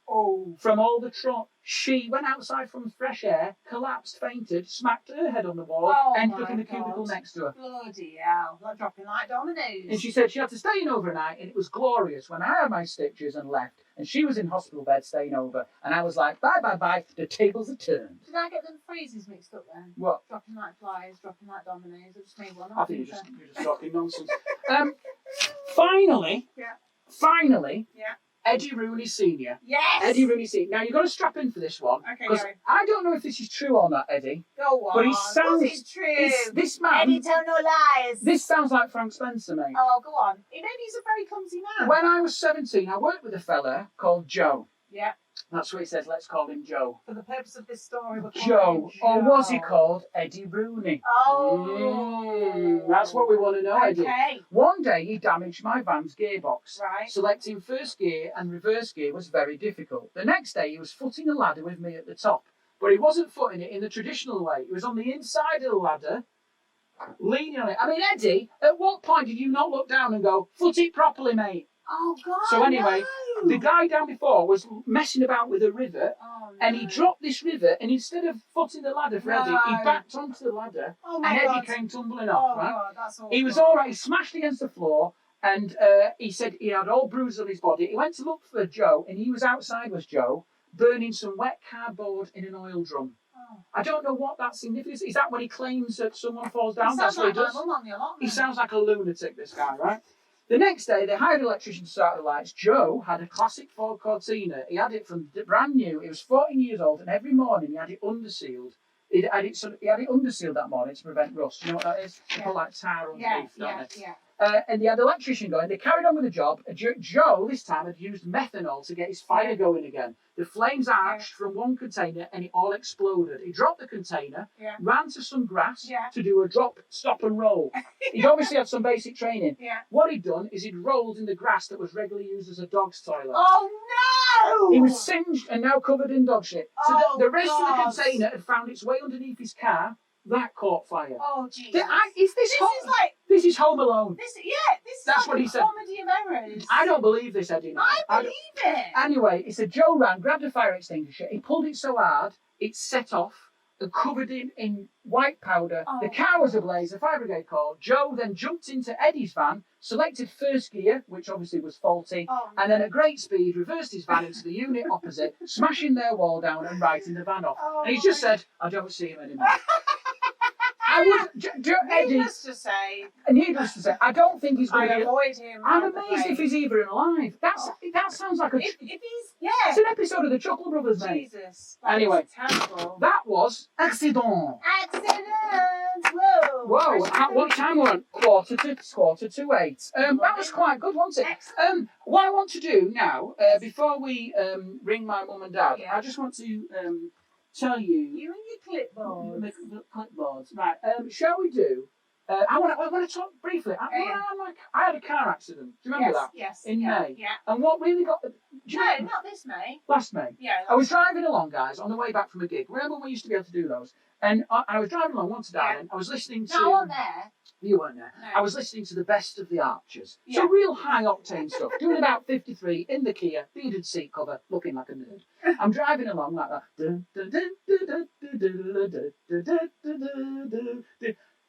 from all the trauma. She went outside from fresh air, collapsed, fainted, smacked her head on the wall, Oh ended my up in the cubicle God. next to her. Bloody hell. Like dropping like dominoes. And she said she had to stay in overnight, and it was glorious when I had my stitches and left. And she was in hospital bed staying over. And I was like, bye, bye, bye, the tables are turned. Did I get the phrases mixed up then? What? Dropping like flies, dropping like dominoes. I just made one up. I think you're just talking nonsense. Finally, Yeah. Eddie Rooney Sr. Yes! Eddie Rooney Sr. Now, you've got to strap in for this one. Okay, Because go. I don't know if this is true or not, Eddie. Go on. But he sounds... This is true. This man... Eddie tell no lies. This sounds like Frank Spencer, mate. Oh, go on. Maybe he's a very clumsy man. When I was 17, I worked with a fella called Joe. Yeah. That's what he says, let's call him Joe. For the purpose of this story, we're calling Joe. him Or was he Joe. called Eddie Rooney? Oh. That's what we want to know, Eddie. Okay. One day he damaged my van's gearbox. Right. Selecting first gear and reverse gear was very difficult. The next day he was footing a ladder with me at the top, but he wasn't footing it in the traditional way. He was on the inside of the ladder, leaning on it. I mean, Eddie, at what point did you not look down and go, foot it properly, mate? Oh, God. So anyway, no. the guy down before was messing about with a rivet, Oh, no. and he dropped this rivet, and instead of footing the ladder for Eddie, he No. backed onto the ladder, Oh, and my Eddie God. came tumbling off, Oh, right? God, that's awful. He was all right. He smashed against the floor, and he said he had all bruises on his body. He went to look for Joe, and he was outside, was Joe, burning some wet cardboard in an oil drum. Oh. I don't know what that signifies. Is that when he claims that someone falls He down? That's sounds what he like does. my mum on the allotment. He sounds like a lunatic, this guy, right? The next day, they hired an electrician to start the lights. Joe had a classic Ford Cortina. He had it from brand new. He was 14 years old, and every morning he had it undersealed. He had it undersealed that morning to prevent rust. You know what that is? They put like tar underneath, don't they? Yeah. And they had the electrician going. They carried on with the job. Joe, this time, had used methanol to get his fire going again. The flames arched from one container and it all exploded. He dropped the container, Yeah. ran to some grass Yeah. to do a drop, stop and roll. He'd obviously had some basic training. Yeah. What he'd done is he'd rolled in the grass that was regularly used as a dog's toilet. Oh, no! He was singed and now covered in dog shit. So Oh, the rest God. of the container had found its way underneath his car. that caught fire. Oh, Jesus. This is Home Alone. This is That's like what a he said. comedy of errors. I don't believe this, Eddie. I believe it. Anyway, he said Joe ran, grabbed a fire extinguisher, he pulled it so hard, it set off and covered in white powder. Oh. The car was ablaze, the fire brigade called. Joe then jumped into Eddie's van, selected first gear, which obviously was faulty, Oh, and then at great speed reversed his van into the unit opposite, smashing their wall down and writing the van off. Oh, And he's just said, I don't see him anymore. Eddie, Needless to say, I don't think he's going I to be. avoid him. I'm round the amazed if place. he's even alive. That sounds like If he's, it's an episode of the Chuckle Brothers, mate. Jesus. Anyway. Terrible. That was Accident. Accident. Whoa. Whoa, what time we're on? Quarter to 8. That was quite good, wasn't it? Excellent. What I want to do now, before we ring my mum and dad, Yeah. I just want to tell you. You and your clipboard. The clipboards. Right, shall we do? I want to talk briefly. I had a car accident. Do you remember that? Yes. In yeah, May. Yeah. And what really got. No, not this May. Last May. Yeah. I was driving along, guys, on the way back from a gig. Remember when we used to be able to do those? And I was driving along once to Darling. I was listening to. No, I wasn't there. You weren't there. No. I was listening to the best of the Archers. Yeah. So real high octane stuff. Doing about 53 in the Kia, beaded seat cover, looking like a nerd. I'm driving along like that.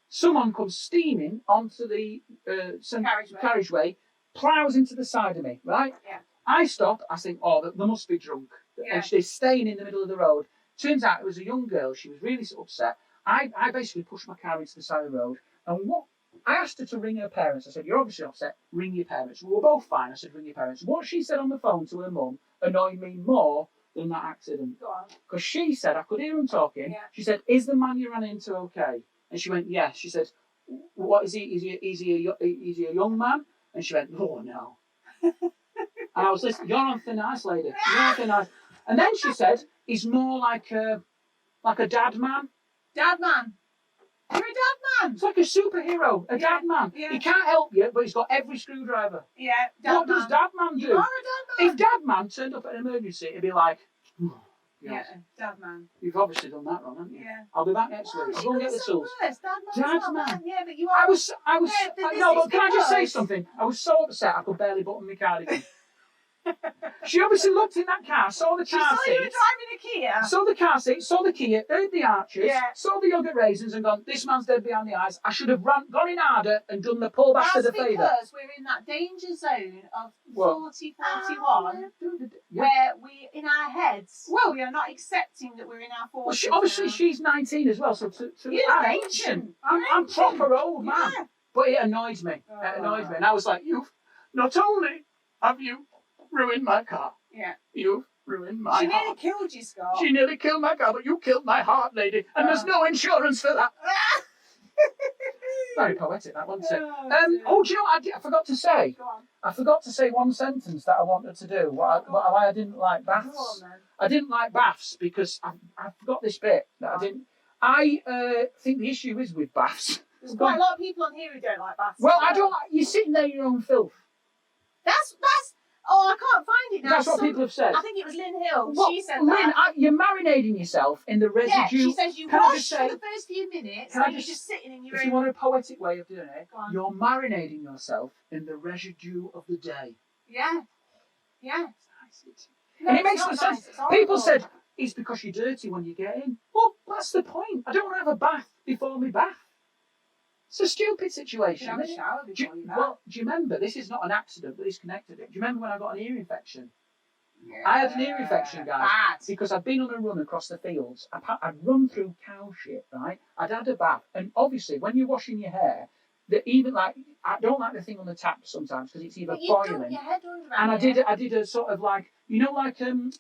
Someone comes steaming onto the carriageway, ploughs into the side of me, right? Yeah. I stop, I think, oh, they must be drunk. Yeah. And she's staying in the middle of the road. Turns out it was a young girl. She was really upset. I basically pushed my car into the side of the road. And I asked her to ring her parents. I said, you're obviously upset. Ring your parents. We were both fine. I said, ring your parents. What she said on the phone to her mum annoyed me more than that accident. Go on. Because she said, I could hear them talking. Yeah. She said, is the man you ran into okay? And she went, yes. She said, what is he? Is he a young man? And she went, oh, no. And I was listening. You're on thin ice, lady. You're on thin ice. And then she said, he's more like a dad man. Dad man. You're a dad man. It's like a superhero, a dad man. Yeah. He can't help you, but he's got every screwdriver. Yeah. Dad What man. does dad man do? You are a dad man. If dad man turned up at an emergency, it'd be like, oh, Yeah. yes. Dad man. You've obviously done that wrong, haven't you? Yeah. I'll be back next week. I'll go and get the tools. Worse. Dad man's Dad's not man. bad. Yeah, but you are. I was. No, But can I just say something? I was so upset I could barely button my cardigan. She obviously looked in that car, saw the She car saw you were seat, driving a Kia. saw the car seat, saw the Kia, heard the Archers, Yeah. saw the yogurt raisins, and gone, this man's dead behind the eyes. I should have gone in harder and done the pull back to That's the fader. because we're in that danger zone of What? 40-41, Yeah. where we, in our heads, Well- we are not accepting that we're in our 40s. Well, obviously now. she's 19 as well, so to You're I'm ancient. ancient. You're I'm ancient. proper old man. Yeah. But it annoys me. It annoys me. And I was like, you've not only have you ruined my car, Yeah. you've ruined my She nearly heart. killed you, Scott. She nearly killed my car, but you killed my heart, lady. And there's no insurance for that. Very poetic, that, wasn't it? Do you know what I forgot to say? Go on. I forgot to say one sentence that I wanted to do. Why I didn't like Go baths. on, then. I didn't like baths because I forgot this bit that I didn't. I think the issue is with baths. There's quite a lot of people on here who don't like baths. Well, I don't like. You're sitting there in your own filth. That's. Oh, I can't find it now. That's what people have said. I think it was Lynn Hill. Well, She said Lynn, that. you're marinating yourself in the residue. Yeah, she says you Can I wash just say- for the first few minutes, Can I and you're just- just sitting in your If own. you want a poetic way of doing it, Go on. you're marinating yourself in the residue of the day. Yeah. Yeah. No, And it it's makes not no sense. nice, it's horrible. People said it's because you're dirty when you get in. Well, that's the point. I don't want to have a bath before my bath. It's a stupid You situation. can have a isn't it? shower Do before you you, bath. well, do you remember? This is not an accident, but it's connected. Do you remember when I got an ear infection? I had an ear infection, guys, Bad. because I'd been on a run across the fields. I'd run through cow shit, right? I'd had a bath, and obviously, when you're washing your hair, I don't like the thing on the tap sometimes because it's either But you boiling. don't your head under And it. I did a sort of like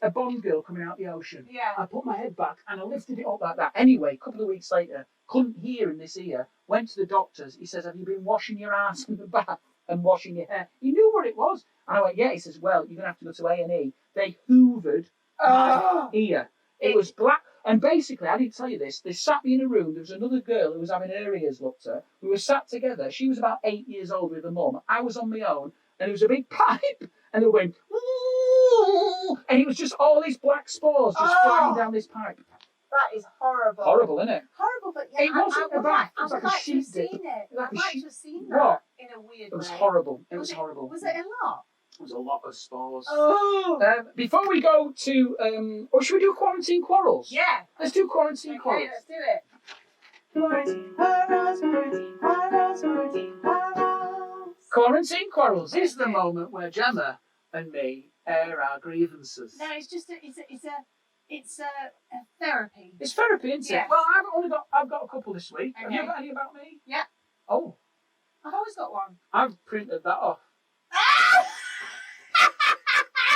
a Bond girl coming out the ocean. Yeah. I put my head back and I lifted it up like that. Anyway, a couple of weeks later, couldn't hear in this ear. Went to the doctors. He says, "Have you been washing your ass in the bath and washing your hair?" He knew what it was. And I went, "Yeah." He says, "Well, you're gonna have to go to A&E." They hoovered my ear. It was black. And basically, I didn't tell you this. They sat me in a room. There was another girl who was having her ears looked at. We were sat together. She was about 8 years old with her mum. I was on my own, and there was a big pipe, and they were going, "Ooh," and it was just all these black spores just flying down this pipe. That is horrible. Horrible, isn't it? Horrible, but yeah, It wasn't I a would bath. like, It was I like would a like to have sheep dip. seen it. Like I'd a like sheep- to have seen What? that in a weird It was way. horrible. It was horrible. Was it a lot? It was a lot of spores. Oh! Before we go to, or should we do quarantine quarrels? Yeah. Let's do quarantine Okay, quarrels. let's do it. Quarantine quarrels, quarantine quarrels, quarantine quarrels. Quarantine quarrels is the moment where Gemma and me air our grievances. No, it's just it's a therapy. It's therapy, isn't Yes. it? Well, I've got a couple this week. Have you Okay. got any about me? Yeah. Oh, I've always got one. I've printed that off.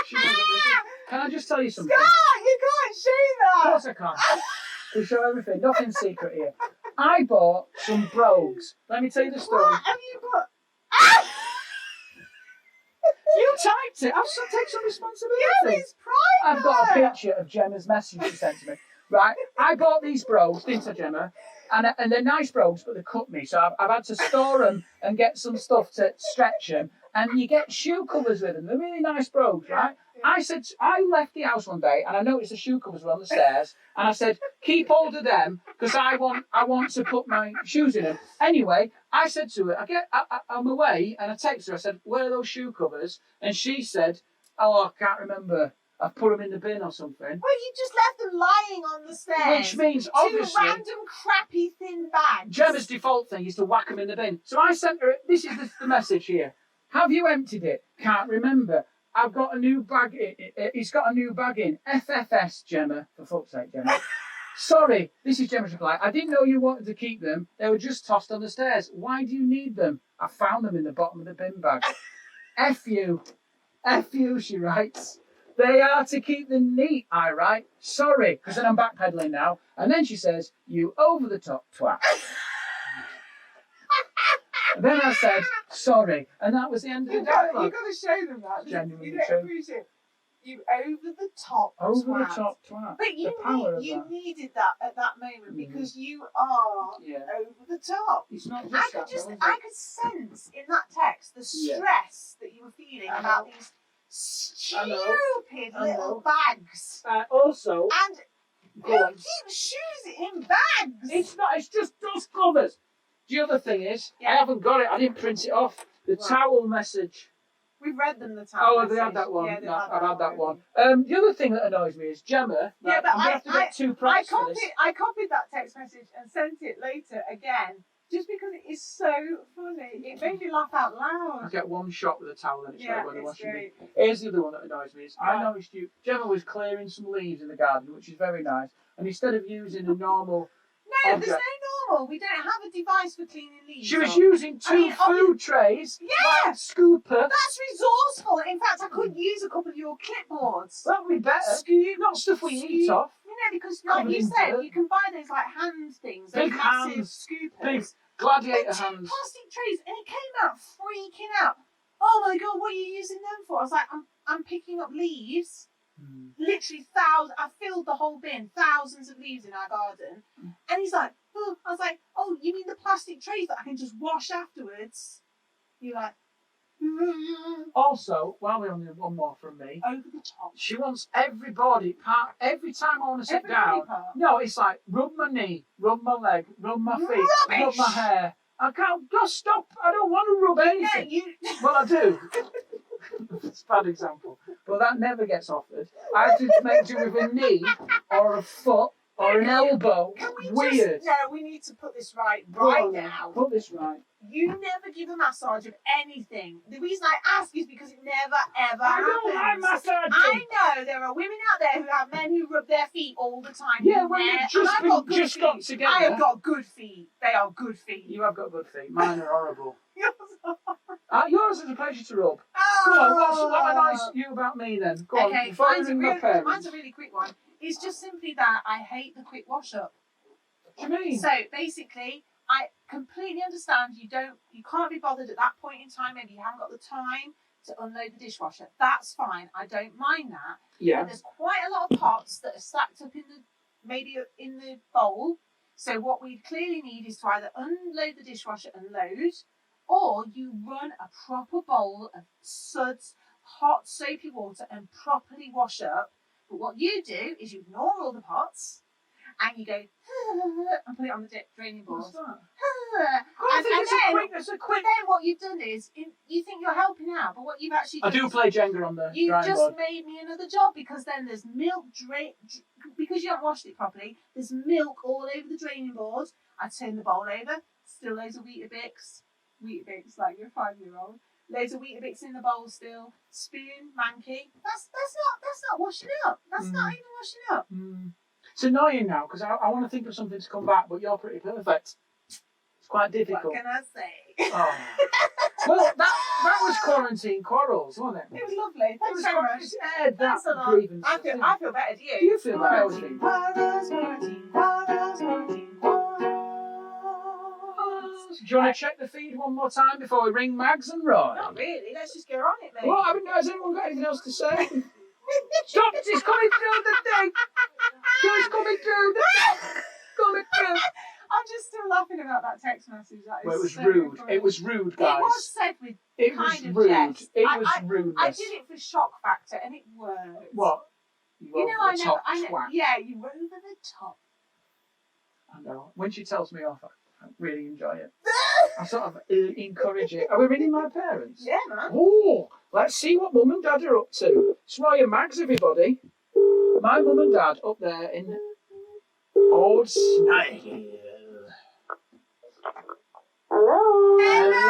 She doesn't listen. Can I just tell you something? You can't show Of that. course I can. We show everything. Nothing's secret here. I bought some brogues. Let me tell you the story. What have you got? You typed it. Take some responsibility. Yeah, it's private. I've got a picture of Gemma's message she sent to me. Right, I bought these brogues, didn't I, Gemma? And they're nice brogues, but they cut me, so I've had to store them and get some stuff to stretch them. And you get shoe covers with them. They're really nice brogues, right? Yeah. I left the house one day and I noticed the shoe covers were on the stairs, and I said, keep hold of them because I want to put my shoes in them. Anyway, I said to her, I'm away, and I texted her. I said, where are those shoe covers? And she said, oh, I can't remember. I've put them in the bin or something. Well, you just left them lying on the stairs. Which means, Two obviously, random crappy thin bags. Gemma's default thing is to whack them in the bin. So I sent her, this is the message here. Have you emptied it? Can't remember. I've got a new bag. He's got a new bag in. FFS, Gemma. For fuck's sake, Gemma. Sorry, this is Gemma's reply. I didn't know you wanted to keep them. They were just tossed on the stairs. Why do you need them? I found them in the bottom of the bin bag. F you. F you, she writes. They are to keep them neat, I write. Sorry, because then I'm backpedaling now. And then she says, you over-the-top twat. And then I said, sorry. And that was the end of the dialogue. You've got to show them that. Genuinely You don't true. appreciate you over the top. Over-the-top twat. But you, The power of you that. needed that at that moment Mm. because you are Yeah. over the top. It's not I just could that, just, though, is I it? could sense in that text the Yeah. stress that you were feeling I about know. these I know. stupid I little know. bags. Also, And go who on. keeps shoes in bags? It's not, it's just dust covers. The other thing is, I Yeah. haven't got it. I didn't print it off. The Right. towel message. We've read them the time. Oh, have they had that one? Yeah, No, I've had that one. The other thing that annoys me is Gemma. Yeah, right, but I'm going to have to get two I prices for this. copied that text message and sent it later again, just because it is so funny. It made me laugh out I loud. get one shot with a towel and it's Yeah, ready when the it's washing great. machine. Here's the other one that annoys me. Is I Right. noticed Gemma was clearing some leaves in the garden, which is very nice. And instead of using a normal No, object, there's no normal. We don't have a device for cleaning leaves. she was up. using two I mean, food trays, Yeah. like scooper. That's resourceful. In fact, I could use a couple of your clipboards. That would be better. Scoop, Not stuff we eat scoop. off. You know, because like Covered you in said, dirt. you can buy those like hand things, those Big massive hands. scoopers. Big They're gladiator two hands. plastic trays, and it came out freaking out. Oh my god, what are you using them for? I was like, I'm picking up leaves. Hmm. Literally thousands. I filled the whole bin, thousands of leaves in our garden. And he's like, oh, I was like, oh, you mean the plastic trays that I can just wash afterwards? You're like, Also, while we're on the one more from me, over the top. she wants everybody part. Every time I want to sit Every down, body part. no, it's like rub my knee, rub my leg, rub my feet, rub Rubbish! my hair. I can't. Just stop. I don't want to rub Yeah, anything. you. Well, I do. It's a bad example, but that never gets offered. I have to make do with a knee or a foot or an elbow. Can we Weird. just? No, we need to put this right Go on then. now. Put this right. You never give a massage of anything. The reason I ask is because it never ever I happens. don't like massaging. I know there are women out there who have men who rub their feet all the time. Yeah, who when never- they've just and I've been- got good just feet. got together. I have got good feet. They are good feet. You have got good feet. Mine are horrible. Yours are- Yours is a pleasure to rub. Go on, what annoys you about me then? Go on, Okay, before I mine's a, ring my really, parents. mine's a really quick one. It's just simply that I hate the quick wash up. What do you mean? So basically, I completely understand you can't be bothered at that point in time. Maybe you haven't got the time to unload the dishwasher. That's fine. I don't mind that. Yeah. But there's quite a lot of pots that are stacked up maybe in the bowl. So what we clearly need is to either unload the dishwasher and load, or you run a proper bowl of suds, hot soapy water, and properly wash up. But what you do is you ignore all the pots, and you go and put it on the draining board. What's that? And It's a but quick. then what you've done is you think you're helping out, but what you've actually I done do is play Jenga on the you've drying just board. made me another job, because then there's milk because you haven't washed it properly. There's milk all over the draining board. I turn the bowl over, still loads of Weetabix like you're a 5-year-old. Loads of Weetabix in the bowl still. Spoon, manky. That's not washing up. That's not even washing up. It's annoying now because I want to think of something to come back, but you're pretty perfect. It's quite difficult. What can I say? Oh. Well, that was quarantine quarrels, wasn't it? It was lovely. Thanks so much. It's aired that Thanks a lot. grievance. I feel better. Do you? Do you feel better? Quarantine quarrels. Do you want to check the feed one more time before we ring Mags and Roy? Not really. Let's just go on it, mate. Well, has anyone got anything else to say? Stop! It's coming through the thing! It's coming through the thing! Coming through! I'm just still laughing about that text message. That is Well, it was so rude. funny. It was rude, guys. It was said with It was kind of rude. jest. It was rudeness. I did it for shock factor, and it worked. What? You know, over the top I know. twat. Yeah, you were over the top. I know. When she tells me off, I really enjoy it. I sort of encourage it. Are we ringing my parents? Yeah, man. Oh, let's see what Mum and Dad are up to. It's Roy and Mags, everybody. My Mum and Dad up there in Old Snidel. Hello. Hello.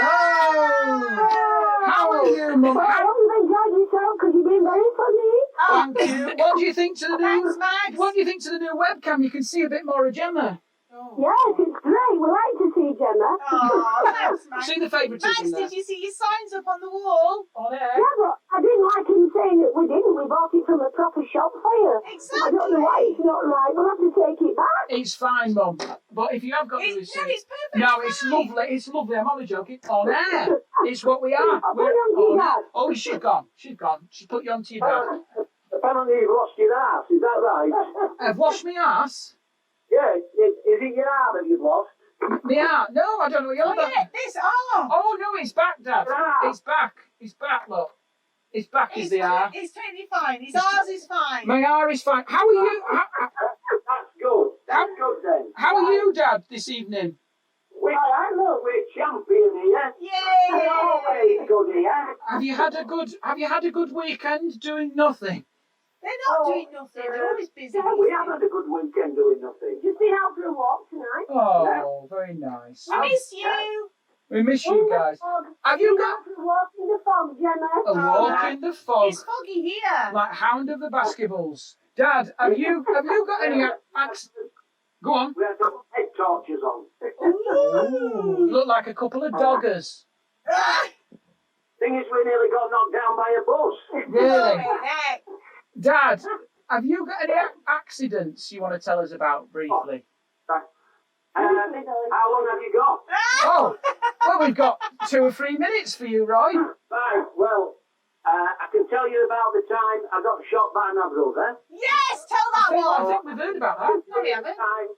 How are you, Mum? I hope you've enjoyed yourself because you've been very funny. Thank you. What do you think to the Thanks, new? Mags. What do you think to the new webcam? You can see a bit more of Gemma. Oh. Yes, it's great. We like to see Gemma. Oh, thanks, Mags. See the favouritism Mags, there. did you see your signs up on the wall? On Yeah, air. but I didn't like him saying that we didn't. We bought it from a proper shop for you. Exactly. I don't know why it's not right. We'll have to take it back. It's fine, Mum. But if you have got the No, receipt, it's perfect. no, it's lovely. It's lovely. I'm only joking. On air. It's what we are. I'll put you on to your dad. Oh, she's gone. She's gone. She's put you on to your dad. Apparently you've lost your ass, is that right? I've washed my ass. Yeah, is it your arm that you've lost? My arse. No, I don't know what you're Oh, about. yeah, this arm. Oh, no, it's back, Dad. Ah. It's back. It's back, look. It's back is the R. It's totally fine. His ours is fine. My R is fine. How are you? That's good. That's good then. How are you, Dad, this evening? We're champion here. Yay! We're always good here. Have you had a good weekend doing nothing? They're not doing nothing. They're always busy. Yeah, we have had a good weekend doing nothing. Just been out for a walk tonight. Oh, very nice. We miss you. We miss you guys. Have you got Out for a walk in the fog, Gemma. a walk in the fog It's foggy here. like Hound of the Basketballs? Dad, have you got any Go on. We had some head torches on. Ooh, look like a couple of doggers. Thing is, we nearly got knocked down by a bus. Really? Heck. Dad, have you got any accidents you want to tell us about briefly? How long have you got? Oh, well, we've got 2 or 3 minutes for you, Roy. Right, well, I can tell you about the time I got shot by my brother. Yes, tell I that one. think we've heard about that. No, we haven't. I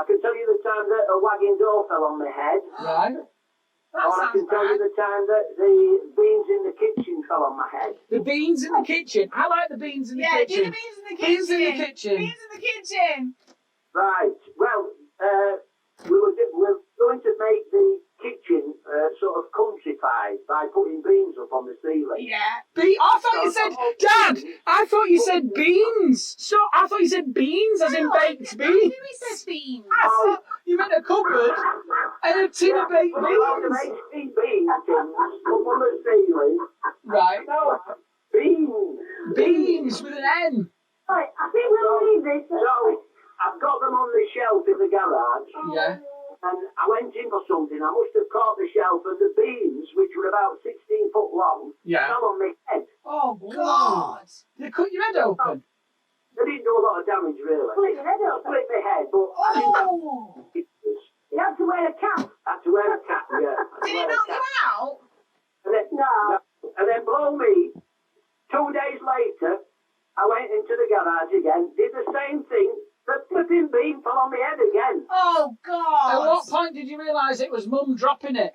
can tell you the time that a wagon door fell on my head. Right. That Or I sounds can tell you bad. the time that the beans in the kitchen fell on my head. The beans in the kitchen. I like the beans in the Yeah, do kitchen. the beans in the kitchen. Beans in the kitchen. Beans in the kitchen. Right. Well, we were going to make the kitchen sort of countrified by putting beans up on the ceiling. Yeah. I thought you said, Dad, I thought you said beans. So I thought you said beans as in baked I knew beans. he said beans. I thought you meant a cupboard and a tin of baked We were going to beans. make beans tins up on the ceiling. Right. No, beans. Beans with an N. Right, I think we'll leave this. So I've got them on the shelf in the garage. Yeah. And I went in for something. I must have caught the shelf, and the beans, which were about 16 foot long, Yeah. fell on my head. Oh, God. They cut your head open. They didn't do a lot of damage, really. Split your head open. Split my head, but I didn't Oh. You have to wear a cap. have to wear a cap, yeah. Did it knock you out? And then blow me, 2 days later, I went into the garage again, did the same thing, the flipping bean fell on my head again. Oh, God. At what point did you realise it was Mum dropping it?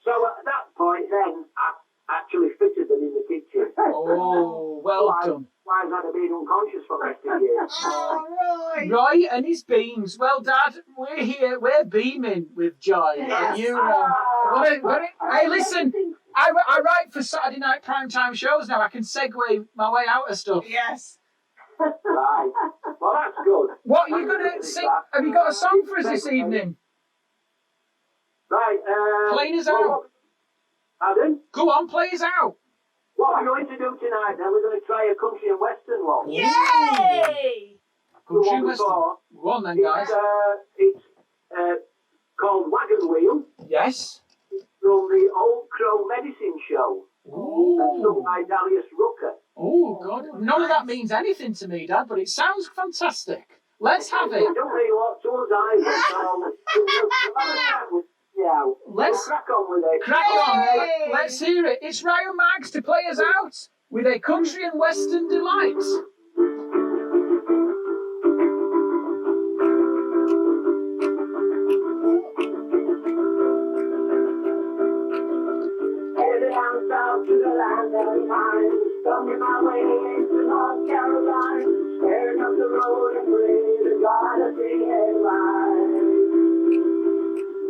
So at that point then, I actually fitted them in the kitchen. Oh, well done. why I've had been unconscious for the rest of the year. Oh, right. Roy and his beams. Well, Dad, we're here. We're beaming with joy. Yes. You, hey, listen. I write for Saturday night primetime shows now. I can segue my way out of stuff. Yes. Right. Well, that's good. What are you going to sing? Have you got a song for us this evening? Right. Play us out. Pardon? Go on, play us out. What we're going to do tonight, then, we're going to try a country and western one. Yay! Country one western. before. Go on then, guys. It's called Wagon Wheel Yes. from the Old Crow Medicine Show. Ooh. Sung by Darius Rucker. Oh, God. None of that means anything to me, Dad, but it sounds fantastic. Let's have it. It don't mean what to us either, so yeah, Let's crack on with it. crack on. Let's hear it. It's Ryan Mags to play us out with a country and western delight. Headed down south to the land of the pines, stumbling my way into North Carolina, staring up the road and praying to God of the headlines.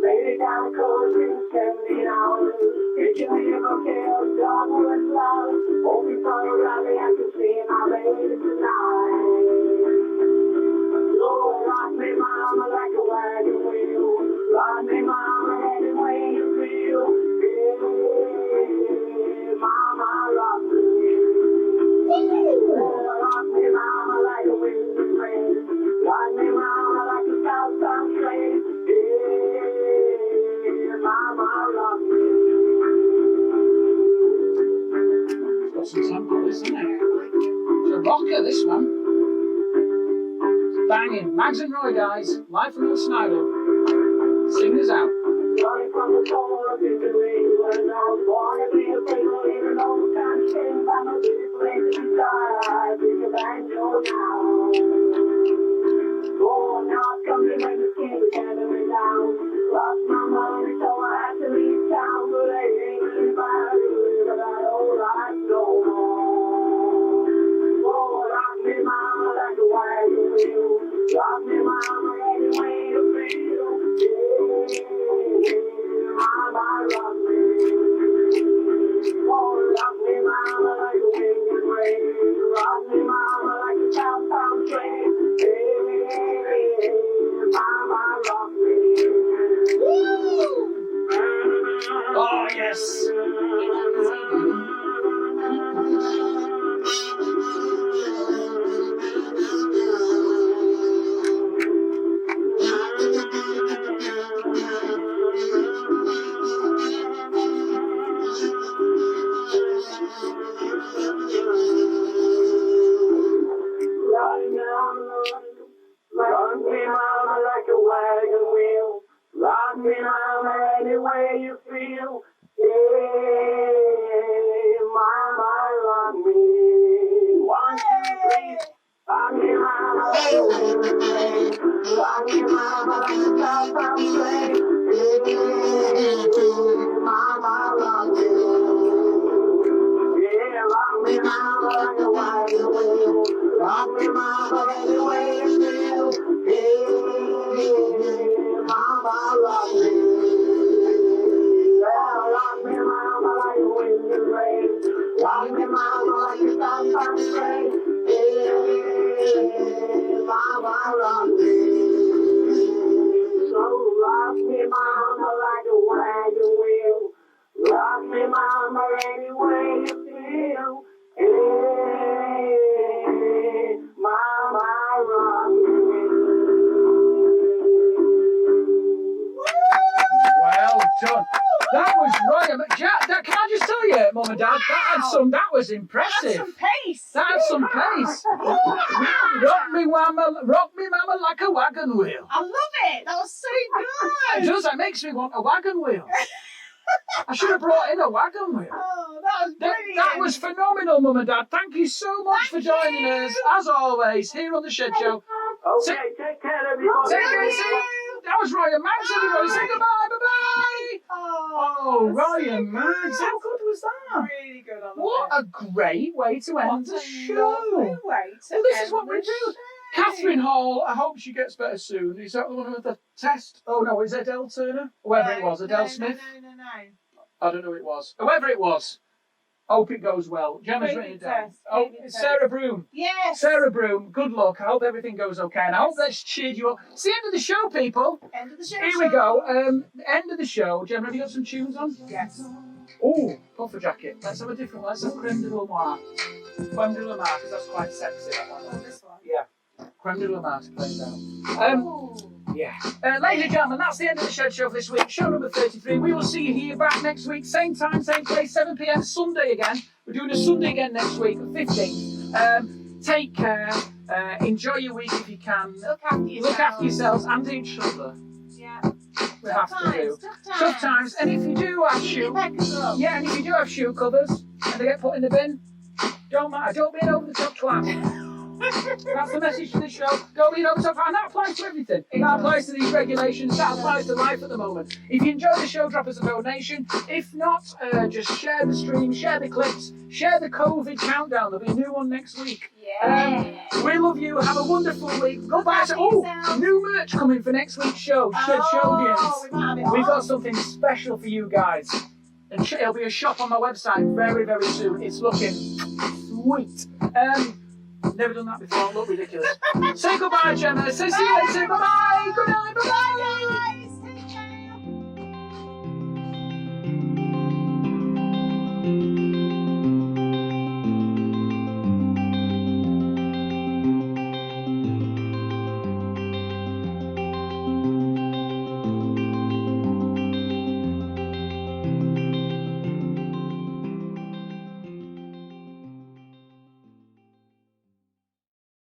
Made it down the coast in 17 hours, reaching the bouquet of dogwood flowers, hoping for a rally I could see my baby tonight. Lord, rock me, mama, like a wagon wheel. Rock me, mama, any way you feel. Yeah, mama, rock me. Lord, rock me, mama, like a wind and rain. Rock me, mama, like a southbound train. Yeah, mama, rock me. It's got some tempo, this, isn't it? It's a rocker, this one. Banging. Mags and Roy, guys. Live from the Snyder. Sing us out. Running from the cold of history, when I was born to be a faithful in an old time shame. I'm a big place to die. Bring a banjo now. Oh, now it's coming when the skin is handing me down. Lost my money, so I had to leave town. But I ain't really bad to live that old life no more. Oh, rock me, mama, like a wagon wheel. Rock me, mama, any way you feel. Yeah, mama, rock me. Oh, rock me, mama, like a wind and rain. Rock me, mama, like a southbound train. Yeah, mama, rock me. Oh, yes. Rock me, mama, like a wagon wheel. Rock me, mama, any way you feel. Yeah, mama, rock me. 1, 2, 3. Rock me, mama, like a wind rain. Rock me, mama, like a southbound train. Yeah, mama, rock me. Yeah, rock me, mama, like a wagon wheel. Rock me, mama, any way you feel. Yeah, mama, rock me. Yeah, rock me, mama, like wind and rain. Rock me, mama, like a southbound train. Yeah, mama, rock me. So rock me, mama, like a wagon wheel. Rock me, mama, any way you feel. Hey, mama, rock me. Well done. That was Ryan. Can I just tell you, Mum and Dad, that was impressive. That's some pace. That had some pace. Rock me, mama, like a wagon wheel. I love it. That was so It good. does. That makes me want a wagon wheel. I should have brought in a wagon wheel. Oh, that was brilliant. That was phenomenal, Mum and Dad. Thank you so much for joining us, as always, here on the Shed Show. Okay, take care, everybody. Take care. That was Ryan Mags, everybody. Say goodbye. Bye-bye. Oh, Oh, Ryan Mags. How good was that? Really good on the What a great way to end the show. Way to Well, this is end what we the do. show. Catherine Hall, I hope she gets better soon. Is that the one with the test? Oh no, is it Adele Turner? Whoever it was, Adele Smith? No. I don't know who it was. Whoever it was. Hope it goes well. Gemma's David written it down. Test, Oh, David it's Sarah Broom. Yes. Sarah Broom, good luck. I hope everything goes okay. And I hope that's cheered you up. It's the end of the show, people. End of the show. Here we go. End of the show. Gemma, have you got some tunes on? Yes. Oh, puffer jacket. Let's have a different one. Let's have Creme de la Mar. Creme de la Mar, because that's quite sexy, that one. Oh, this one. Yeah. Creme de la Mar to play now. Ooh. Yeah. Ladies and gentlemen, that's the end of the Shed Show for this week. Show number 33. We will see you here back next week. Same time, same place, 7 p.m. Sunday again. We're doing a Sunday again next week, 15th. Take care. Enjoy your week if you can. Look after yourself. Look after yourselves and each other. Yeah. We have to do. Tough Sometimes. And if you do have shoe, yeah, and if you do have shoe covers and they get put in the bin, don't matter. Don't be an over the top twat. That's the message to the show. Don't be an over the top twat. And that applies to everything. That applies to these regulations. That applies to life at the moment. If you enjoy the show, drop us a donation. If not, just share the stream, share the clips, share the COVID countdown. There'll be a new one next week. Yeah. We love you. Have a wonderful week. Goodbye. New merch coming for next week's show. Shed Showdians. We've got something special for you guys. And it'll be a shop on my website very, very soon. It's looking sweet. Never done that before. Look ridiculous. Say goodbye, Gemma. Say see you later. Bye-bye. Good night. Bye-bye.